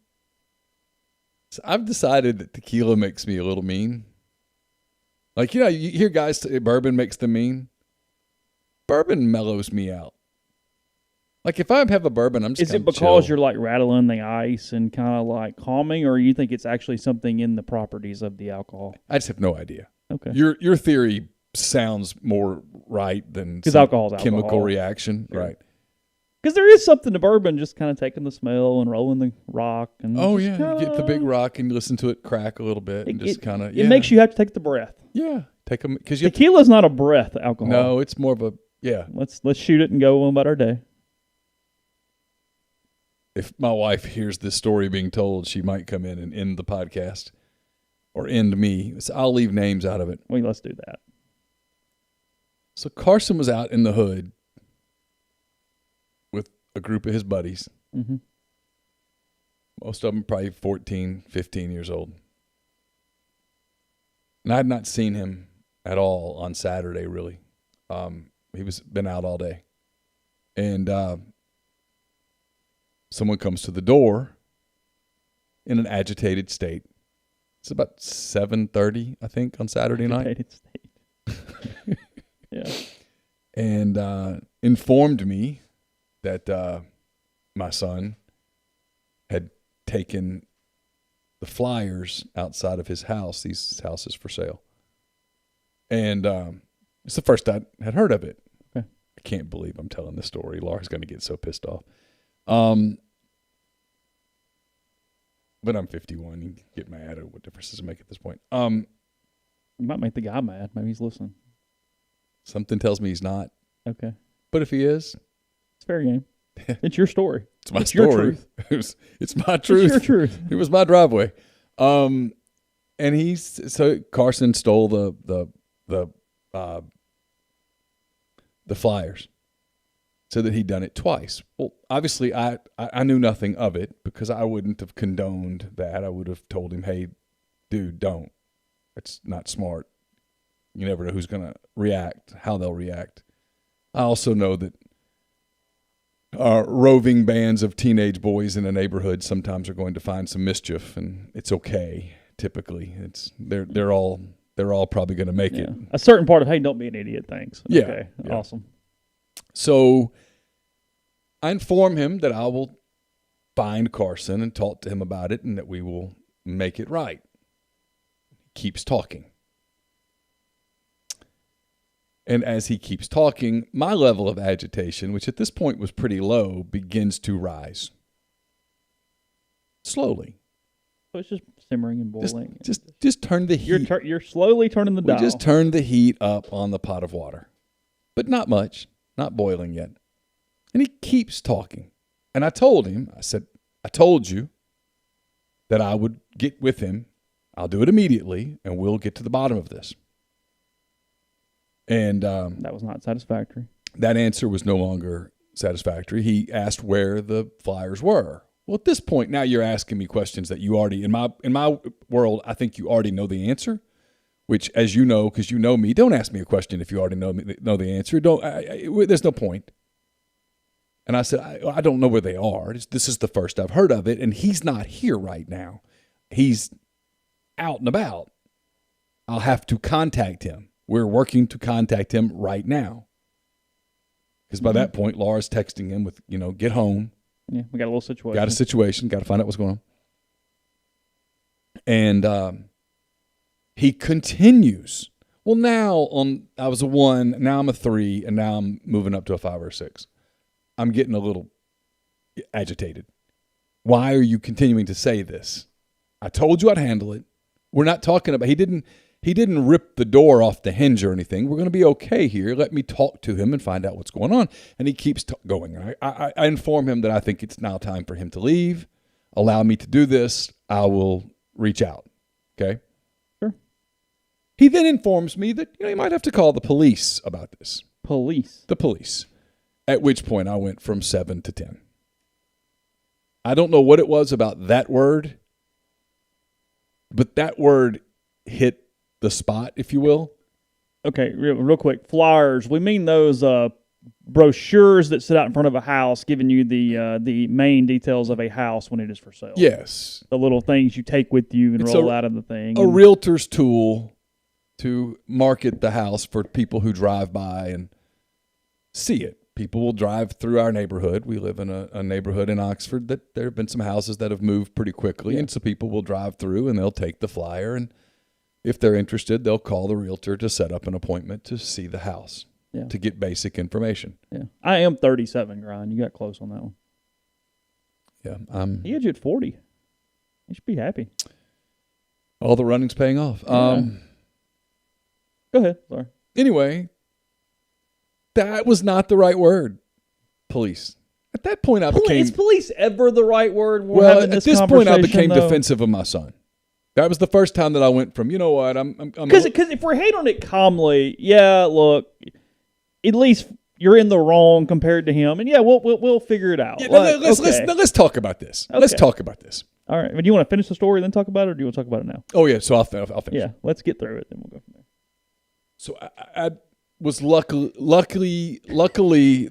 so I've decided that tequila makes me a little mean. Like, you hear guys say bourbon makes them mean. Bourbon mellows me out. Like, if I have a bourbon, I'm just Is it because you're like rattling the ice and kind of like calming, or you think it's actually something in the properties of the alcohol? I just have no idea. Okay. Your theory sounds more right than because alcohol's chemical alcohol. reaction, Yeah. right? Because there is something to bourbon, just kind of taking the smell and rolling the rock. And Oh yeah, you get the big rock and you listen to it crack a little bit, and just kind of it makes you have to take the breath. Yeah, take them because Tequila's not a breath alcohol. No, it's more of a Let's shoot it and go on about our day. If my wife hears this story being told, she might come in and end the podcast or end me. So I'll leave names out of it. Well, let's do that. So Carson was out in the hood with a group of his buddies. Mm-hmm. Most of them probably 14, 15 years old. And I had not seen him at all on Saturday, really. He was been out all day. And someone comes to the door in an agitated state. It's about 7:30, I think, on Saturday night. Agitated state. Yeah. And informed me that my son had taken the flyers outside of his house, these houses for sale. And it's the first I had heard of it. Okay. I can't believe I'm telling this story. Laura's going to get so pissed off. But I'm 51. You can get mad at what difference does it make at this point? You might make the guy mad. Maybe he's listening. Something tells me he's not. Okay. But if he is, it's fair game. It's your story. It's my story. Your truth. It's my truth. It's your truth. It was my driveway. And so Carson stole the flyers. Said that he'd done it twice. Well, obviously, I knew nothing of it because I wouldn't have condoned that. I would have told him, hey, dude, don't. It's not smart. You never know who's going to react, how they'll react. I also know that roving bands of teenage boys in a neighborhood sometimes are going to find some mischief, and it's okay. Typically, they're all probably going to make it. A certain part of hey, don't be an idiot. Thanks. Yeah. Okay. Yeah. Awesome. So I inform him that I will find Carson and talk to him about it and that we will make it right. He keeps talking. And as he keeps talking, my level of agitation, which at this point was pretty low, begins to rise. Slowly. So it's just simmering and boiling. Just turn the heat. You're slowly turning the dial. We just turned the heat up on the pot of water. But not much. Not boiling yet. And he keeps talking. And I told him, I said, I told you that I would get with him. I'll do it immediately, and we'll get to the bottom of this. And that was not satisfactory. That answer was no longer satisfactory. He asked where the flyers were. Well, at this point, now you're asking me questions that you already, in my world, I think you already know the answer. Which, as you know, because you know me, don't ask me a question if you already know the answer. There's no point. And I said, I don't know where they are. This is the first I've heard of it, and he's not here right now. He's out and about. I'll have to contact him. We're working to contact him right now. Because by that point, Laura's texting him with, get home. Yeah, we got a little situation. Got a situation. Got to find out what's going on. And he continues. Well, now I was a 1, now I'm a 3, and now I'm moving up to a 5 or a 6. I'm getting a little agitated. Why are you continuing to say this? I told you I'd handle it. We're not talking about, he didn't rip the door off the hinge or anything. We're going to be okay here. Let me talk to him and find out what's going on. And he keeps going. I inform him that I think it's now time for him to leave. Allow me to do this. I will reach out. Okay? Sure. He then informs me that he might have to call the police about this. Police? The police. At which point I went from 7 to 10. I don't know what it was about that word, but that word hit the spot, if you will. Okay, real quick. Flyers. We mean those brochures that sit out in front of a house giving you the main details of a house when it is for sale. Yes. The little things you take with you and roll out of the thing. A realtor's tool to market the house for people who drive by and see it. People will drive through our neighborhood. We live in a neighborhood in Oxford that there have been some houses that have moved pretty quickly, and so people will drive through and they'll take the flyer, and if they're interested, they'll call the realtor to set up an appointment to see the house, to get basic information. Yeah, I am 37, Grind. You got close on that one. Yeah, he had you at 40. You should be happy. All the running's paying off. Yeah. Go ahead. Sorry. Anyway, that was not the right word. Police. At that point, Is police ever the right word? Well, at this point, I became defensive of my son. That was the first time that I went from, you know what, because if we're hating on it calmly, look, at least you're in the wrong compared to him, and we'll figure it out. Yeah, let's talk about this. Okay. Let's talk about this. All right. Do you want to finish the story and then talk about it, or do you want to talk about it now? Oh yeah, so I'll finish. Yeah, let's get through it, then we'll go from there. So I was luckily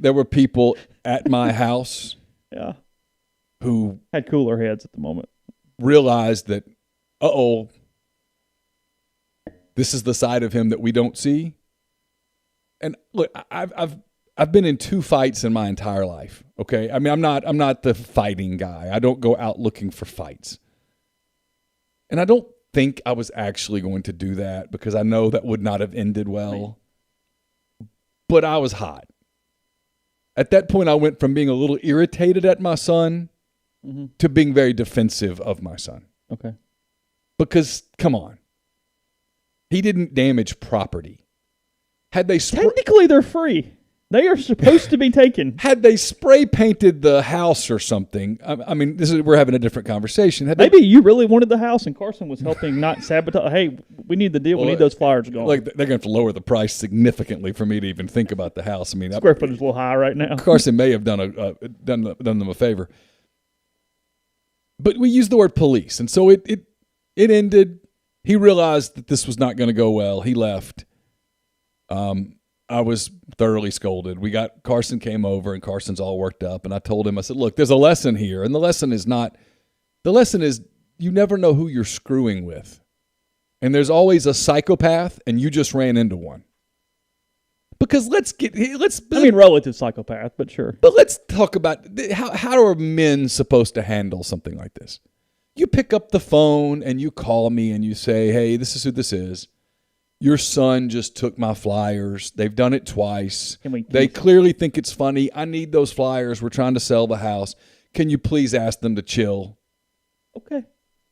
there were people at my house who had cooler heads at the moment. Realized that this is the side of him that we don't see. And look, I've been in 2 fights in my entire life. Okay, I mean I'm not the fighting guy. I don't go out looking for fights, and I don't think I was actually going to do that because I know that would not have ended well. But I was hot. At that point, I went from being a little irritated at my son to being very defensive of my son. Okay. Because, come on. He didn't damage property. Had they Technically, they're free. They are supposed to be taken. Had they spray painted the house or something, I mean, we're having a different conversation. Maybe you really wanted the house and Carson was helping not sabotage. Hey, we need the deal. We need those flyers gone. Like, they're going to have to lower the price significantly for me to even think about the house. I mean, square footage is a little high right now. Carson may have done them a favor. But we used the word police, and so it ended. He realized that this was not going to go well. He left. I was thoroughly scolded. Carson came over, and Carson's all worked up, and I told him, I said, look, there's a lesson here, and the lesson is you never know who you're screwing with. And there's always a psychopath, and you just ran into one. Because relative psychopath, but sure. But let's talk about how are men supposed to handle something like this? You pick up the phone and you call me and you say, hey, this is who this is. Your son just took my flyers. They've done it twice. They clearly think it's funny. I need those flyers. We're trying to sell the house. Can you please ask them to chill? Okay.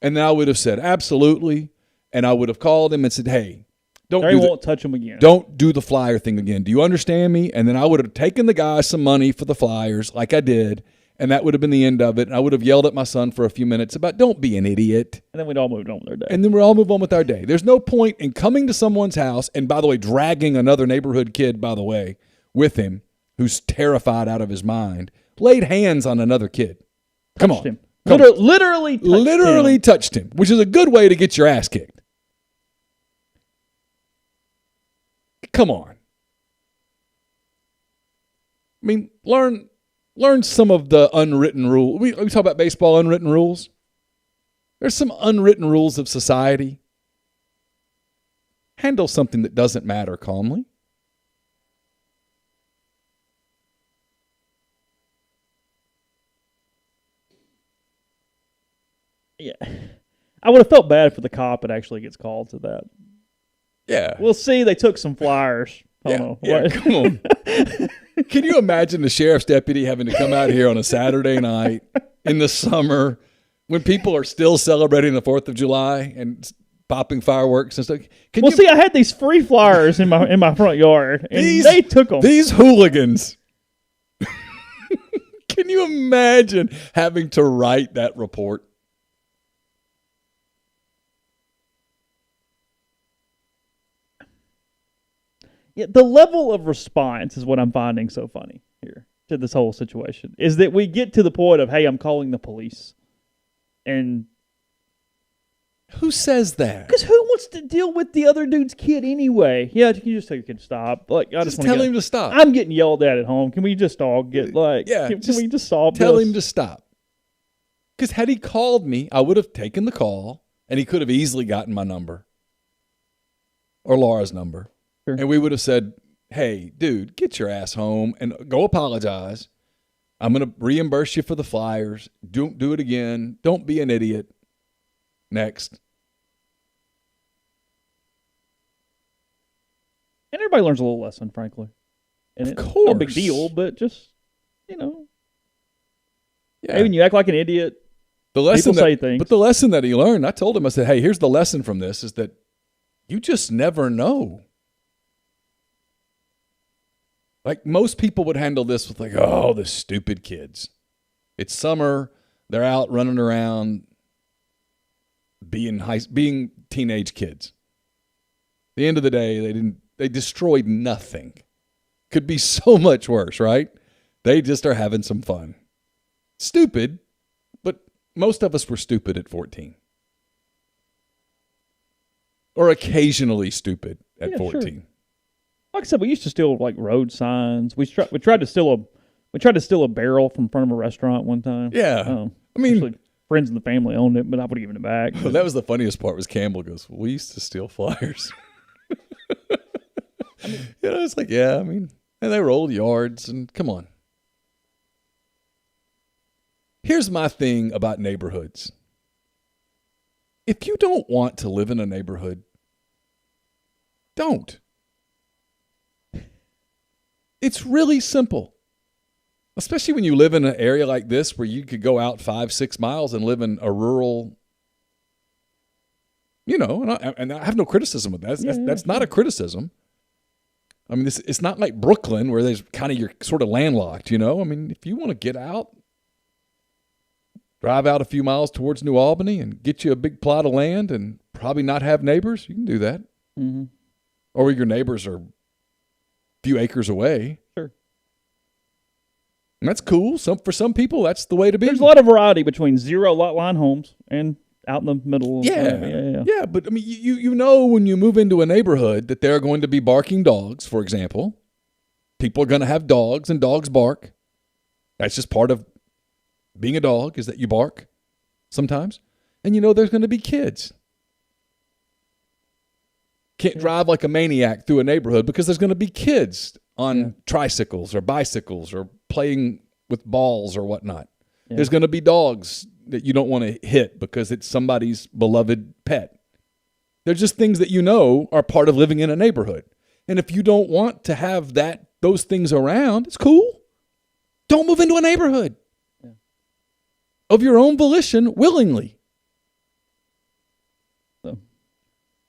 And then I would have said, absolutely. And I would have called him and said, hey, won't touch them again. Don't do the flyer thing again. Do you understand me? And then I would have taken the guy some money for the flyers like I did. And that would have been the end of it. And I would have yelled at my son for a few minutes about don't be an idiot. And then we'd all moved on with our day. And then we'd all move on with our day. There's no point in coming to someone's house and, by the way, dragging another neighborhood kid, by the way, with him who's terrified out of his mind, laid hands on another kid. Come on. Literally touched him, which is a good way to get your ass kicked. Come on. I mean, learn some of the unwritten rules. We talk about baseball unwritten rules. There's some unwritten rules of society. Handle something that doesn't matter calmly. Yeah. I would have felt bad for the cop that actually gets called to that. Yeah. We'll see. They took some flyers. Yeah, come on. Can you imagine the sheriff's deputy having to come out here on a Saturday night in the summer when people are still celebrating the 4th of July and popping fireworks and stuff? See, I had these free flyers in my front yard, and they took them. These hooligans. Can you imagine having to write that report? Yeah, the level of response is what I'm finding so funny here to this whole situation, is that we get to the point of, hey, I'm calling the police. And who says that? Because who wants to deal with the other dude's kid anyway? Yeah, can you just tell your kid to stop? Like, I just tell him to stop. I'm getting yelled at home. Can we just all get can we just solve tell this? Him to stop. Because had he called me, I would have taken the call, and he could have easily gotten my number or Laura's number. Sure. And we would have said, hey, dude, get your ass home and go apologize. I'm going to reimburse you for the flyers. Don't do it again. Don't be an idiot. Next. And everybody learns a little lesson, frankly. And of course. It's no big deal, but just, Yeah. Maybe when you act like an idiot, people say things. But the lesson that he learned, I told him, I said, hey, here's the lesson from this, is that you just never know. Like, most people would handle this with like, oh, the stupid kids. It's summer. They're out running around being teenage kids. At the end of the day, they destroyed nothing. Could be so much worse, right? They just are having some fun. Stupid, but most of us were stupid at 14. Or occasionally stupid at 14. Sure. Like I said, we used to steal like road signs. We tried to steal a barrel from front of a restaurant one time. Yeah, I mean, friends in the family owned it, but I would have given it back. Well, that was the funniest part. Was Campbell goes, "We used to steal flyers." It's like, and they were old yards, and come on. Here's my thing about neighborhoods. If you don't want to live in a neighborhood, don't. It's really simple. Especially when you live in an area like this where you could go out 5-6 miles and live in a rural, and I have no criticism of that. That's not a criticism. I mean, it's not like Brooklyn where there's kind of you're sort of landlocked, I mean, if you want to get out, drive out a few miles towards New Albany and get you a big plot of land and probably not have neighbors, you can do that. Mm-hmm. Or your neighbors are a few acres away. Sure. And that's cool. For some people, that's the way to be. There's a lot of variety between 0 lot line homes and out in the middle. Yeah, but I mean, you know when you move into a neighborhood that there are going to be barking dogs, for example. People are going to have dogs, and dogs bark. That's just part of being a dog, is that you bark sometimes. And there's going to be kids. Can't drive like a maniac through a neighborhood because there's going to be kids on tricycles or bicycles or playing with balls or whatnot. Yeah. There's going to be dogs that you don't want to hit because it's somebody's beloved pet. They're just things that are part of living in a neighborhood. And if you don't want to have those things around, it's cool. Don't move into a neighborhood of your own volition willingly.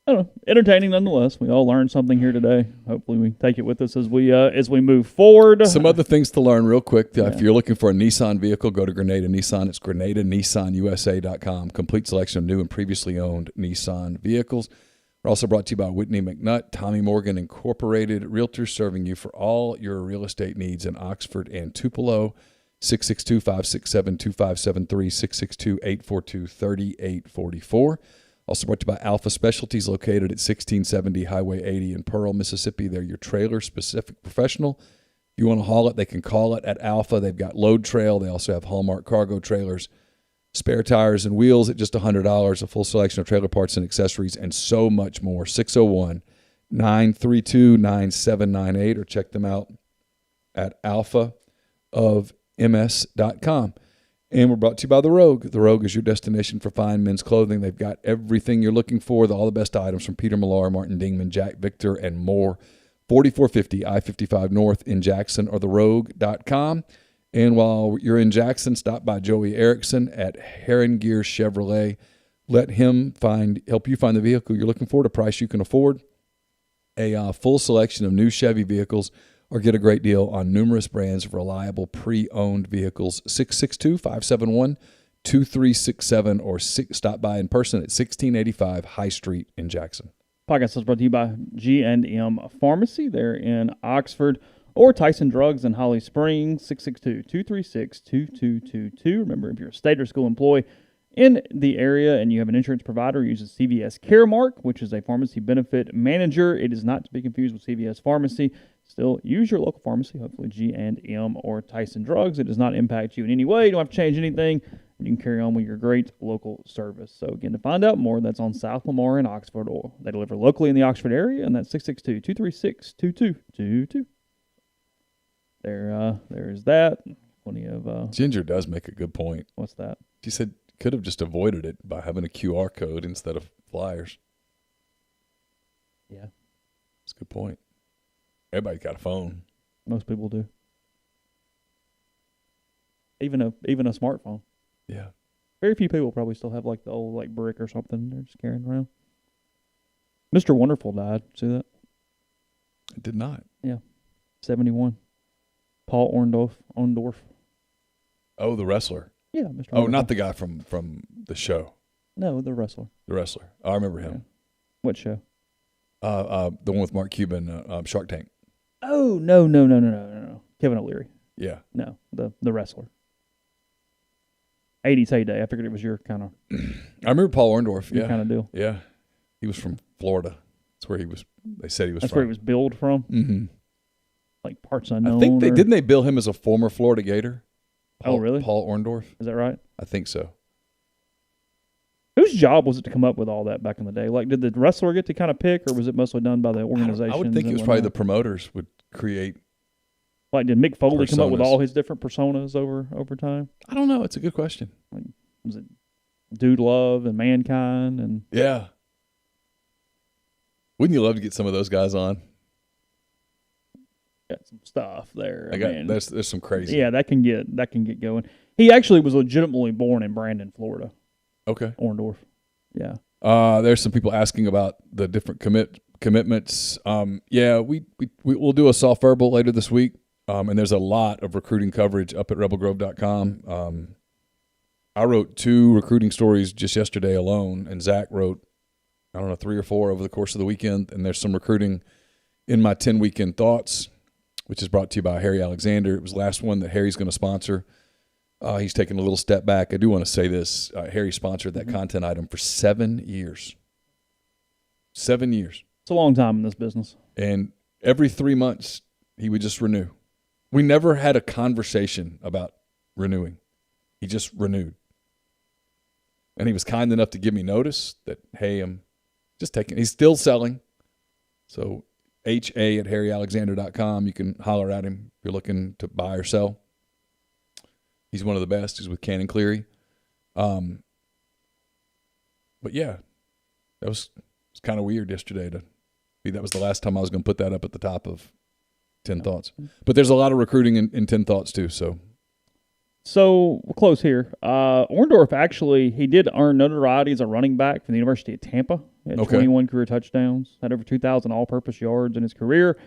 I don't know. Entertaining nonetheless. We all learned something here today. Hopefully we take it with us as we move forward. Some other things to learn real quick. If you're looking for a Nissan vehicle, go to Grenada Nissan. It's GrenadaNissanUSA.com. Complete selection of new and previously owned Nissan vehicles. We're also brought to you by Whitney McNutt, Tommy Morgan Incorporated, realtors serving you for all your real estate needs in Oxford and Tupelo. 662-567-2573, 662-842-3844. Also brought to you by Alpha Specialties, located at 1670 Highway 80 in Pearl, Mississippi. They're your trailer-specific professional. If you want to haul it, they can call it at Alpha. They've got Load Trail. They also have Hallmark cargo trailers, spare tires and wheels at just $100, a full selection of trailer parts and accessories, and so much more. 601-932-9798, or check them out at alphaofms.com. And we're brought to you by The Rogue. The Rogue is your destination for fine men's clothing. They've got everything you're looking for, all the best items from Peter Millar, Martin Dingman, Jack Victor, and more. 4450 I-55 North in Jackson, or therogue.com. And while you're in Jackson, stop by Joey Erickson at Heron Gear Chevrolet. Let him help you find the vehicle you're looking for at a price you can afford. A full selection of new Chevy vehicles, or get a great deal on numerous brands of reliable pre-owned vehicles. 662-571-2367, or stop by in person at 1685 High Street in Jackson. Podcast is brought to you by G&M Pharmacy. They're in Oxford, or Tyson Drugs in Holly Springs, 662-236-2222. Remember, if you're a state or school employee in the area and you have an insurance provider, use a CVS Caremark, which is a pharmacy benefit manager. It is not to be confused with CVS Pharmacy. Still, use your local pharmacy, hopefully G&M or Tyson Drugs. It does not impact you in any way. You don't have to change anything. You can carry on with your great local service. So, again, to find out more, that's on South Lamar in Oxford, or they deliver locally in the Oxford area, and that's 662-236-2222. There is that. Plenty of... Ginger does make a good point. What's that? She said could have just avoided it by having a QR code instead of flyers. Yeah. That's a good point. Everybody's got a phone. Most people do. Even a smartphone. Yeah. Very few people probably still have like the old like brick or something they're just carrying around. Mr. Wonderful died. See that? I did not. Yeah. 71. Paul Orndorff. Oh, the wrestler. Yeah, Mr. Oh, not the guy from the show. No, the wrestler. The wrestler. I remember him. Yeah. What show? The one with Mark Cuban, Shark Tank. Oh, no. Kevin O'Leary. Yeah. No, the wrestler. 80s heyday. I figured it was your kind of... I remember Paul Orndorff. Your kind of deal. Yeah. He was from Florida. That's where he was. They said he was That's from. where he was billed from? Mm-hmm. Like parts unknown? I think didn't they bill him as a former Florida Gator? Oh, really? Paul Orndorff. Is that right? I think so. Whose job was it to come up with all that back in the day? Like, did the wrestler get to kind of pick, or was it mostly done by the organization? I would think it was probably the promoters would create. Like, did Mick Foley come up with personas. all his different personas over time? I don't know. It's a good question. Like, was it Dude Love and Mankind and... Yeah. Wouldn't you love to get some of those guys on? Yeah, some stuff there. There's some crazy. Yeah, that can get going. He actually was legitimately born in Brandon, Florida. Okay. Orndorff. Yeah. There's some people asking about the different commitments. We'll do a soft verbal later this week. And there's a lot of recruiting coverage up at rebelgrove.com. I wrote 2 recruiting stories just yesterday alone, and Zach wrote, 3 or 4 over the course of the weekend. And there's some recruiting in my 10 weekend thoughts, which is brought to you by Harry Alexander. It was the last one that Harry's going to sponsor. He's taken a little step back. I do want to say this. Harry sponsored that content item for 7 years. 7 years. It's a long time in this business. And every 3 months, he would just renew. We never had a conversation about renewing. He just renewed. And he was kind enough to give me notice that, hey, I'm just taking – he's still selling. So ha@harryalexander.com. You can holler at him if you're looking to buy or sell. He's one of the best. He's with Cannon Cleary. But, yeah, that was kind of weird yesterday. That was the last time I was going to put that up at the top of 10 Thoughts. But there's a lot of recruiting in 10 Thoughts too. So we'll close here. Orndorff, actually, he did earn notoriety as a running back from the University of Tampa. He had 21 career touchdowns, had over 2,000 all-purpose yards in his career.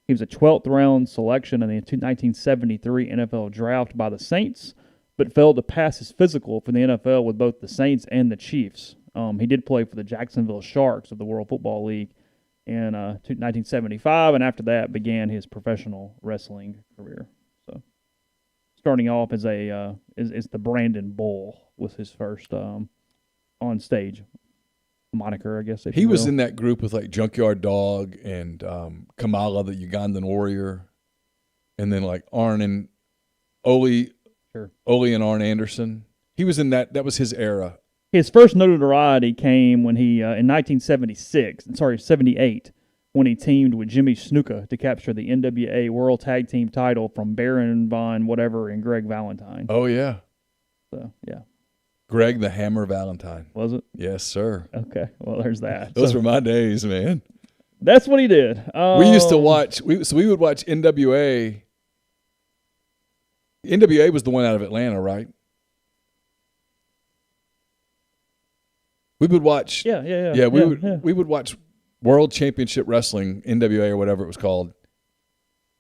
He was a 12th round selection in the 1973 NFL draft by the Saints, but failed to pass his physical for the NFL with both the Saints and the Chiefs. He did play for the Jacksonville Sharks of the World Football League in 1975, and after that began his professional wrestling career. So, starting off as is the Brandon Bull was his first on stage moniker, I guess. He was in that group with like Junkyard Dog and Kamala, the Ugandan warrior, and then like Arn and Ole and Arn Anderson. He was in that. That was his era. His first notoriety came when he, in 78, when he teamed with Jimmy Snuka to capture the NWA World Tag Team title from Baron Von whatever and Greg Valentine. Oh, yeah. So, yeah. Greg the Hammer Valentine. Was it? Yes, sir. Okay. Well, there's that. Those were my days, man. That's what he did. We used to watch, we would watch NWA. NWA was the one out of Atlanta, right? We would watch. Yeah. We would watch World Championship Wrestling, NWA or whatever it was called,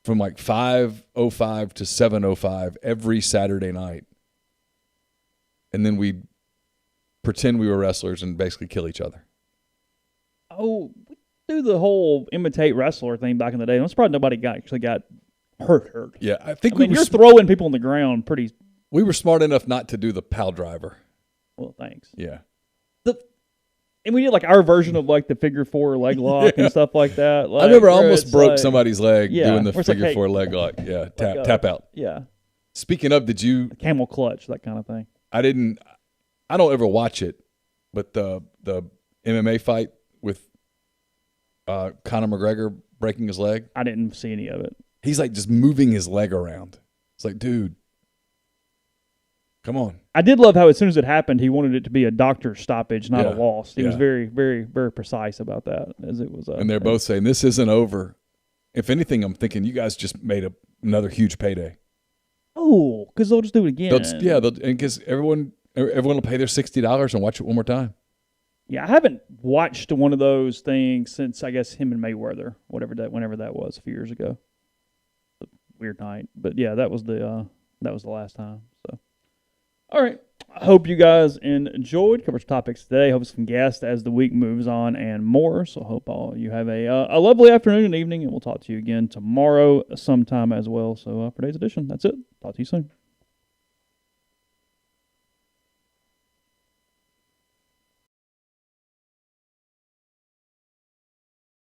from like 5:05 to 7:05 every Saturday night, and then we'd pretend we were wrestlers and basically kill each other. Oh, we do the whole imitate wrestler thing back in the day. I'm surprised nobody actually got hurt. Yeah, I think you're throwing people on the ground pretty. We were smart enough not to do the pile driver. Well, thanks. Yeah. And we did like our version of like the figure 4 leg lock and stuff like that. Like, I remember I almost broke somebody's leg doing the figure like, 4 leg lock. Yeah, tap out. Yeah. Speaking of, did you camel clutch, that kind of thing? I don't ever watch it, but the MMA fight with Conor McGregor breaking his leg. I didn't see any of it. He's like just moving his leg around. It's like, dude, come on. I did love how as soon as it happened, he wanted it to be a doctor's stoppage, not a loss. He was very, very, very precise about that. As it was, and they're both saying this isn't over. If anything, I'm thinking you guys just made another huge payday. Oh, because they'll just do it again. Because everyone will pay their $60 and watch it one more time. Yeah, I haven't watched one of those things since I guess him and Mayweather, whenever that was a few years ago. A weird night, but yeah, that was the last time. So. All right. I hope you guys enjoyed. Covered some topics today. Hope some guests as the week moves on and more. So hope all you have a lovely afternoon and evening, and we'll talk to you again tomorrow sometime as well. So for today's edition, that's it. Talk to you soon.